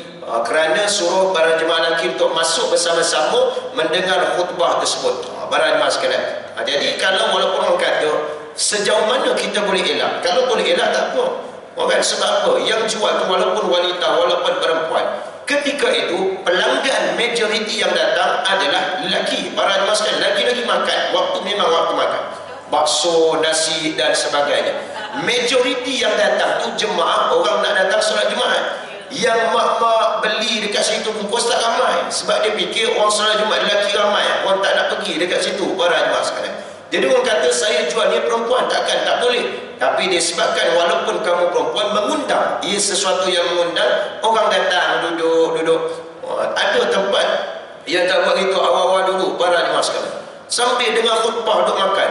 kerana suruh para jemaah lelaki untuk masuk bersama-sama mendengar khutbah tersebut. Para jemaah sekalian, jadi kalau walaupun orang kata sejauh mana kita boleh elak, kalau boleh elak tak apa. Kan? Sebab apa? Yang jual tu walaupun wanita, walaupun perempuan, ketika itu pelanggan majoriti yang datang adalah lelaki. Para jemaah sekalian, lelaki makan, waktu memang waktu makan, bakso, nasi dan sebagainya. Majoriti yang datang tu jemaah, orang nak datang solat Jumaat. Yang mak-mak beli dekat situ bungkus tak ramai, sebab dia fikir orang solat Jumaat lelaki ramai, orang tak nak pergi dekat situ. Para jemaah sekalian, jadi orang kata saya jual ni perempuan, takkan tak boleh. Tapi disebabkan walaupun kamu perempuan mengundang, ia sesuatu yang mengundang, orang datang duduk. Ada tempat yang tak buat itu awal-awal dulu para jemaah sekalian, sambil dengar khutbah duduk makan.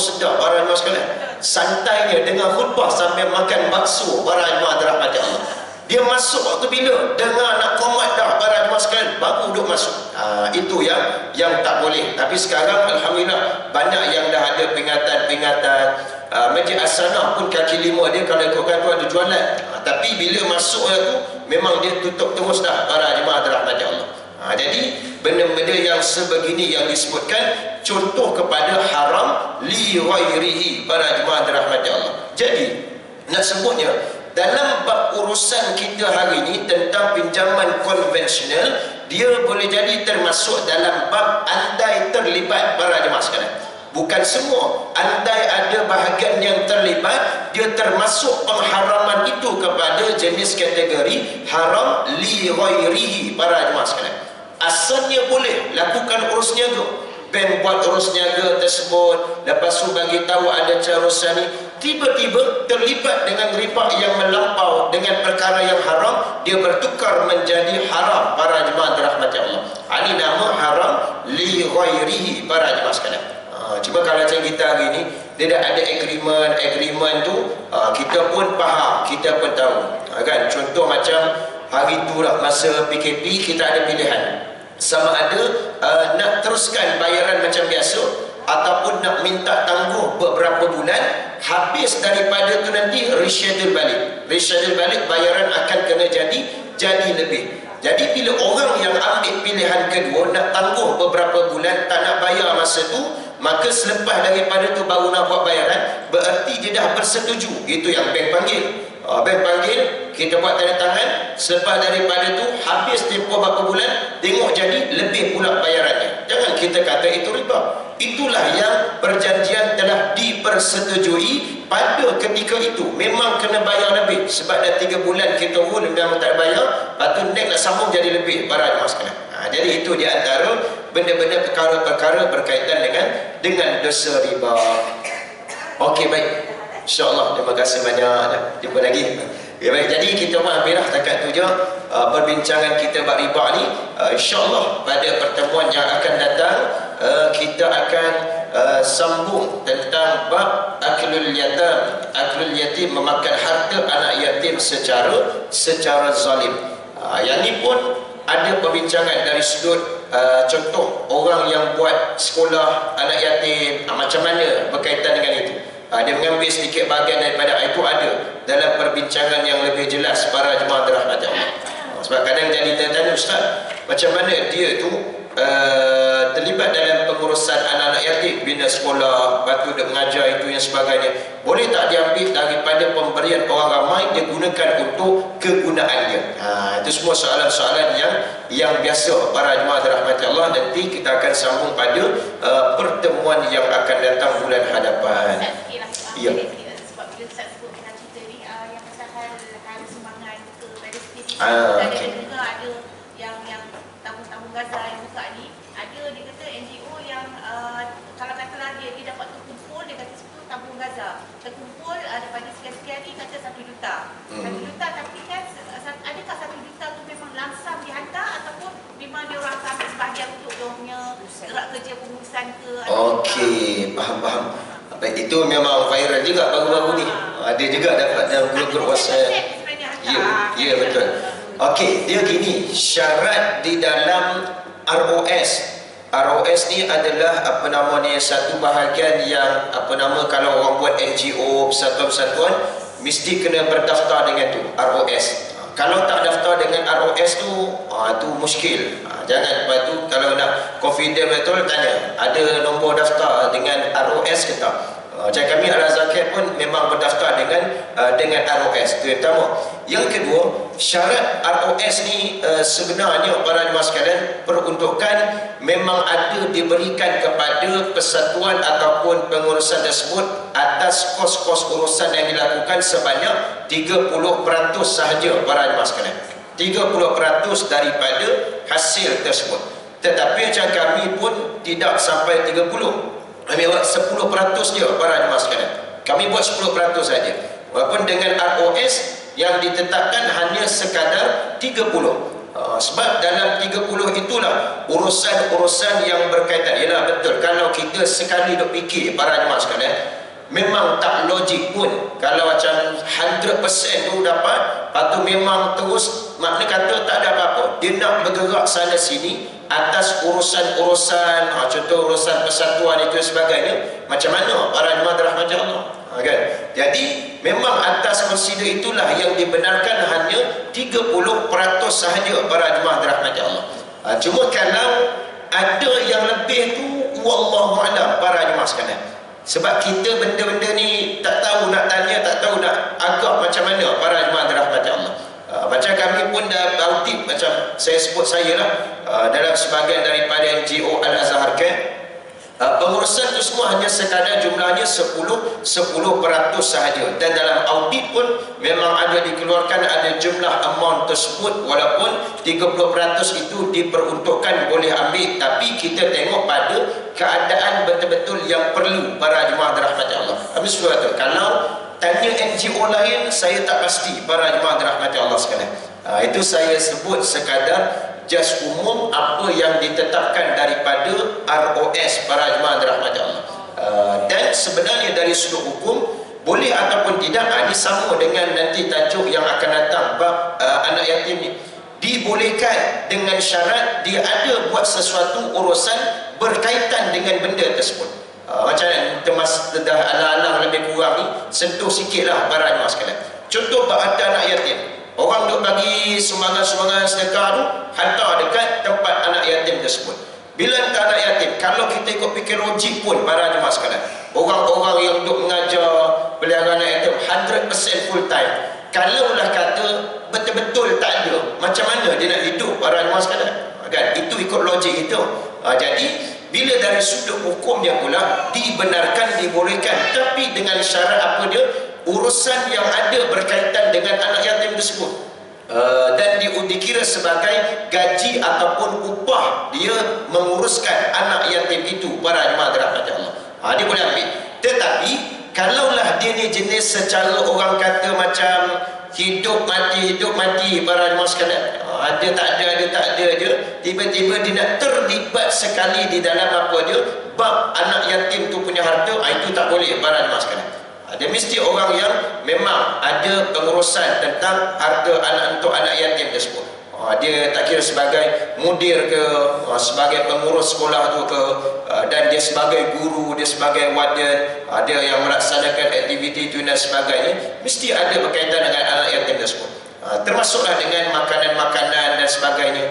Sedap para jemaah sekalian. Santainya dengar khutbah sambil makan bakso. Para jemaah dirahmati Allah, dia masuk waktu bila dengar nak qomat dah para jemaah sekalian, baru duduk masuk. Itu yang tak boleh. Tapi sekarang alhamdulillah banyak yang dah ada peringatan. Masjid As-Sanah pun kaki lima dia kalau ikutkan tu ada jualan. Tapi bila masuk tu memang dia tutup terus dah para jemaah dirahmati Allah. Jadi benda-benda yang sebegini yang disebutkan contoh kepada haram li ghairihi para jemaah dirahmati Allah. Jadi nak sebutnya dalam bab urusan kita hari ini tentang pinjaman konvensional, dia boleh jadi termasuk dalam bab andai terlibat para jemaah sekalian. Bukan semua, andai ada bahagian yang terlibat, dia termasuk pengharaman itu kepada jenis kategori haram li ghairihi para jemaah sekalian. Asalnya boleh lakukan urus niaga, bank buat urus niaga tersebut, lepas tu bagi tahu ada carusan ni, tiba-tiba terlibat dengan riba yang melampau dengan perkara yang haram, dia bertukar menjadi haram para jemaah dirahmati Allah. Ini nama haram li ghairihi para jemaah sekalian. Cuma kalau macam kita hari ni, dia dah ada agreement tu, kita pun faham, kita pun tahu, kan? Contoh macam hari tu lah masa PKP, kita ada pilihan sama ada nak teruskan bayaran macam biasa ataupun nak minta tangguh beberapa bulan, habis daripada tu nanti reschedule balik bayaran akan kena jadi lebih. Jadi bila orang yang ambil pilihan kedua nak tangguh beberapa bulan, tak nak bayar masa tu, maka selepas daripada tu baru nak buat bayaran, berarti dia dah bersetuju. Itu yang bank panggil. Bank panggil, kita buat tanda tangan, selepas daripada tu habis tempoh berapa bulan, tengok jadi lebih pula bayarannya. Jangan kita kata itu riba. Itulah yang perjanjian telah dipersetujui pada ketika itu. Memang kena bayar lebih, sebab dah 3 bulan kita memang tak bayar, lepas tu next nak sambung jadi lebih para jemaah sekalian. Jadi itu di antara benda-benda perkara-perkara berkaitan dengan dosa riba. Okey, baik. InsyaAllah, terima kasih banyak. Jumpa lagi. Ya, baik, jadi kita hampirlah takat tu je perbincangan kita bab riba ni. InsyaAllah pada pertemuan yang akan datang kita akan sambung tentang bab aklul yatim, memakan harta anak yatim secara zalim. Yang ni pun ada perbincangan dari sudut contoh orang yang buat sekolah anak yatim, macam mana berkaitan dengan itu. Dia mengambil sedikit bahagian daripada itu, ada dalam perbincangan yang lebih jelas para jemaah dirahmati Allah. Sebab kadang jadi tanya, Ustaz, macam mana dia tu terlibat dalam pengurusan anak-anak yatim, bina sekolah, batu dia mengajar itu yang sebagainya, boleh tak diambil daripada pemberian orang ramai dia gunakan untuk kegunaannya? Itu semua soalan-soalan yang biasa para jemaah dirahmati Allah. Nanti kita akan sambung pada pertemuan yang akan datang bulan hadapan. Ya. Sebab bila Ustaz sebut kita cerita ni yang pasal hal sumbangan kepada sendiri, okay. dan juga ada yang tabung Gaza yang buka ni, ada dia kata NGO yang kalau katalah dia dapat terkumpul, dia kata sebut tabung Gaza betul daripada sekian-sekian ni kata 1 juta. 1 juta tapi kan adakah 1 juta tu memang langsam dihantar ataupun memang dia orang ambil sebahagian untuk dia punya gerak kerja pengurusan ke? Okey, faham. Baik, itu memang viral juga baru-baru ni. Ada juga dapat dalam grup-grup WhatsApp. Ya, betul. Okey, dia gini, syarat di dalam ROS ni adalah satu bahagian yang kalau orang buat NGO, persatuan-persatuan mesti kena berdaftar dengan tu ROS. Kalau tak daftar dengan ROS tu muskil. Jangan, lepas tu kalau nak confident betul tanya ada nombor daftar dengan ROS ke tak. Macam kami Al-Zakat pun memang berdaftar dengan ROS. Itu yang pertama. Yang kedua, syarat ROS ni sebenarnya para jemaah sekalian peruntukan memang ada diberikan kepada persatuan ataupun pengurusan tersebut atas kos-kos urusan yang dilakukan sebanyak 30% sahaja para jemaah sekalian. 30% daripada hasil tersebut. Tetapi macam kami pun tidak sampai 30%. Kami buat 10% je para jemaah sekalian. Kami buat 10% saja. Walaupun dengan ROS yang ditetapkan hanya sekadar 30. Sebab dalam 30 itulah urusan-urusan yang berkaitan. Yalah betul, kalau kita sekali duk fikir para jemaah sekalian, memang tak logik pun kalau macam 100% tu dapat, lepas tu memang terus makna kata tak ada apa-apa. Dia nak bergerak sana sini atas urusan-urusan contoh urusan persatuan itu dan sebagainya. Macam mana para jemaah dirahmati Allah, kan? Jadi memang atas consider itulah yang dibenarkan hanya 30% sahaja para jemaah dirahmati Allah. Cuma kalau ada yang lebih tu wallahu a'lam para jemaah sekalian. Sebab kita benda-benda ni tak tahu nak tanya, tak tahu nak agak macam mana para jemaah dirahmati Allah. Macam kami pun dah audit, macam saya sebut saya lah, dalam sebahagian daripada NGO Al-Azhar Camp, pengurusan itu semua hanya sekadar jumlahnya 10% sahaja. Dan dalam audit pun memang ada dikeluarkan ada jumlah amount tersebut, walaupun 30% itu diperuntukkan boleh ambil, tapi kita tengok pada keadaan betul-betul yang perlu para jemaah dirahmati Allah. Habis tu kalau tanya NGO lain, saya tak pasti para jemaah dirahmati Allah sekalian. Itu saya sebut sekadar jas umum apa yang ditetapkan daripada ROS para jemaah dirahmati Allah. Dan sebenarnya dari sudut hukum boleh ataupun tidak, ini sama dengan nanti tajuk yang akan datang bab anak yatim ni. Dibolehkan dengan syarat dia ada buat sesuatu urusan berkaitan dengan benda tersebut. Macam dah alang-alang lebih kurang ni, sentuh sikit lah para jemaah sekalian. Contoh bab ada anak yatim, orang duk bagi sumbangan-sumbangan sedekah tu hantar dekat tempat anak yatim tersebut. Bila hantar anak yatim, kalau kita ikut fikir logik pun para jemaah sekalian, orang-orang yang duk mengajar pelihara anak yatim 100% full time, kalaulah kata betul-betul tak ada, macam mana dia nak hidup para jemaah sekalian, kan? Itu ikut logik itu. Jadi bila dari sudut hukumnya pula dibenarkan, dibolehkan, tapi dengan syarat apa dia? Urusan yang ada berkaitan dengan anak yatim tersebut, dan dikira sebagai gaji ataupun upah dia menguruskan anak yatim itu para jemaah dirahmati Allah. Dia boleh ambil. Tetapi kalaulah dia ni jenis secara orang kata macam hidup mati para jemaah sekalian, ada tak ada je, tiba-tiba dia nak terlibat sekali di dalam apa dia bab anak yatim tu punya harta, itu tak boleh para jemaah sekalian. Dia mesti orang yang memang ada pengurusan tentang harta untuk anak yatim tersebut. Dia tak kira sebagai mudir ke, sebagai pengurus sekolah tu ke, dan dia sebagai guru, dia sebagai warden, ada yang melaksanakan aktiviti itu dan sebagainya, mesti ada berkaitan dengan anak yatim tersebut. Termasuklah dengan makanan-makanan dan sebagainya.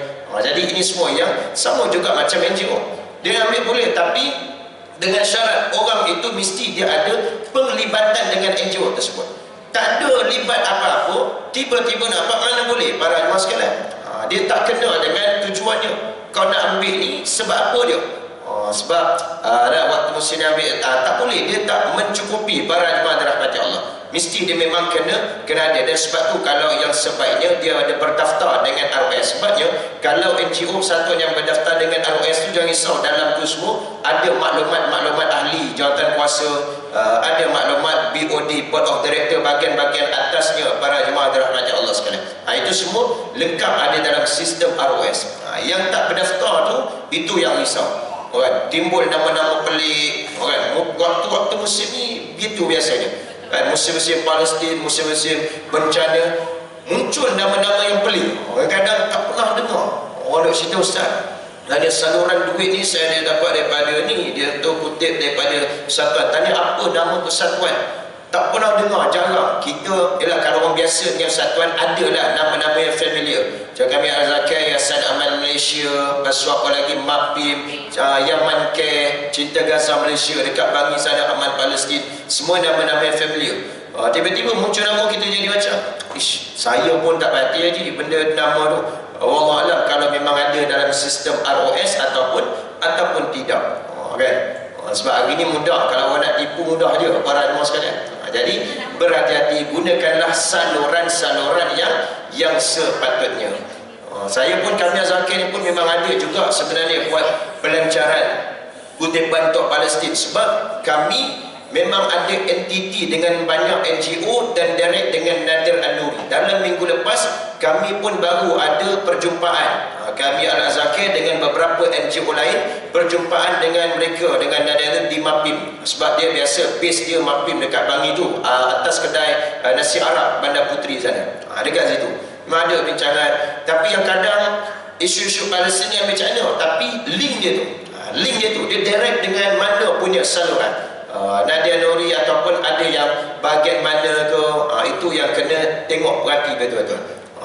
Jadi ini semua yang sama juga macam NGO. Dia ambil boleh, tapi dengan syarat orang itu mesti dia ada penglibatan dengan NGO tersebut. Tak ada libat apa-apa, tiba-tiba nak buat, mana boleh para jemaah sekalian. Dia tak kena dengan tujuannya. Kau nak ambil ni sebab apa dia? Sebab waktu musim ambil, tak boleh. Dia tak mencukupi para jemaah dirahmati Allah. mesti dia memang kena ada. Dan sebab tu kalau yang sebaiknya dia ada berdaftar dengan ROS. Sebabnya kalau NGO satu yang berdaftar dengan ROS tu, jangan risau, dalam tu semua ada maklumat ahli jawatan kuasa, ada maklumat BOD, Board of Director, bahagian-bahagian atasnya para jemaah dirahmati Allah sekalian. Itu semua lengkap ada dalam sistem ROS. Yang tak berdaftar tu, itu yang risau. Timbul nama-nama pelik. Waktu-waktu musim ni gitu biasanya. Musim-musim Palestin, musim-musim bencana, muncul nama-nama yang pelik. Kadang tak pernah dengar. Orang cerita, ustaz, ada saluran duit ni saya dapat daripada ni, dia tu kutip daripada persatuan. Tanya apa nama persatuan, tak pernah dengar, jarang. Kita, ialah kalau orang biasa dengan persatuan, adalah nama-nama yang familiar. Macam kami Al-Zakir, Yayasan Aman Malaysia, lepas tu apa lagi, MAPIM, Yaman Care, Cinta Gaza Malaysia, dekat Bangi sana Aman Palestin, semua nama-nama yang familiar. Tiba-tiba muncul nama kita jadi macam, saya pun tak pasti aja benda nama tu. Allah Alam kalau memang ada dalam sistem ROS ataupun tidak. Kan? Sebab hari ni mudah, kalau orang nak tipu mudah je para jemaah sekalian. Jadi berhati-hati, gunakanlah saluran-saluran yang sepatutnya. Saya pun, kami Zakir ni pun memang ada juga sebenarnya buat pelancaran kutipan untuk Palestin, sebab kami memang ada entiti dengan banyak NGO dan direct dengan Nadir An-Nuri. Dalam minggu lepas kami pun baru ada perjumpaan, kami Al-Zakir dengan beberapa NGO lain, perjumpaan dengan mereka, dengan Nadir di MAPIM. Sebab dia biasa base dia MAPIM dekat Bangi tu, atas kedai nasi Arab Bandar Puteri sana, dekat situ memang ada bincangan. Tapi yang kadang isu-isu Palestin ni ambil macam mana, tapi link dia tu dia direct dengan mana punya saluran, Nadia Nuri ataupun ada yang bahagian mana ke, itu yang kena tengok perhati betul-betul.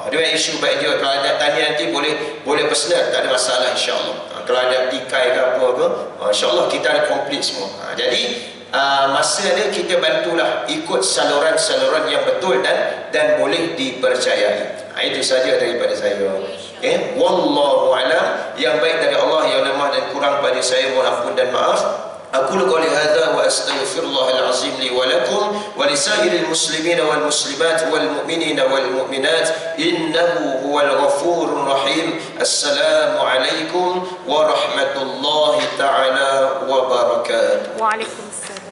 Dia isu baik dia, kalau ada tanya nanti boleh personal, tak ada masalah insya-Allah. Kalau ada tikai ke apa ke, insya-Allah kita ada komplit semua. Jadi masa ni kita bantulah ikut saluran-saluran yang betul dan boleh dipercayai. Itu saja daripada saya. Okay? Wallahu a'lam. Yang baik dari Allah, yang lemah dan kurang pada saya mohon ampun dan maaf. Aqulu qouli hadza wa astaghfirullahal azim li wa lakum wa lisairil muslimina wal muslimat wal mu'minina wal mu'minat innahu huwal ghafurur rahim. Assalamu alaikum warahmatullahi taala wabarakatuh. Waalaikumsalam.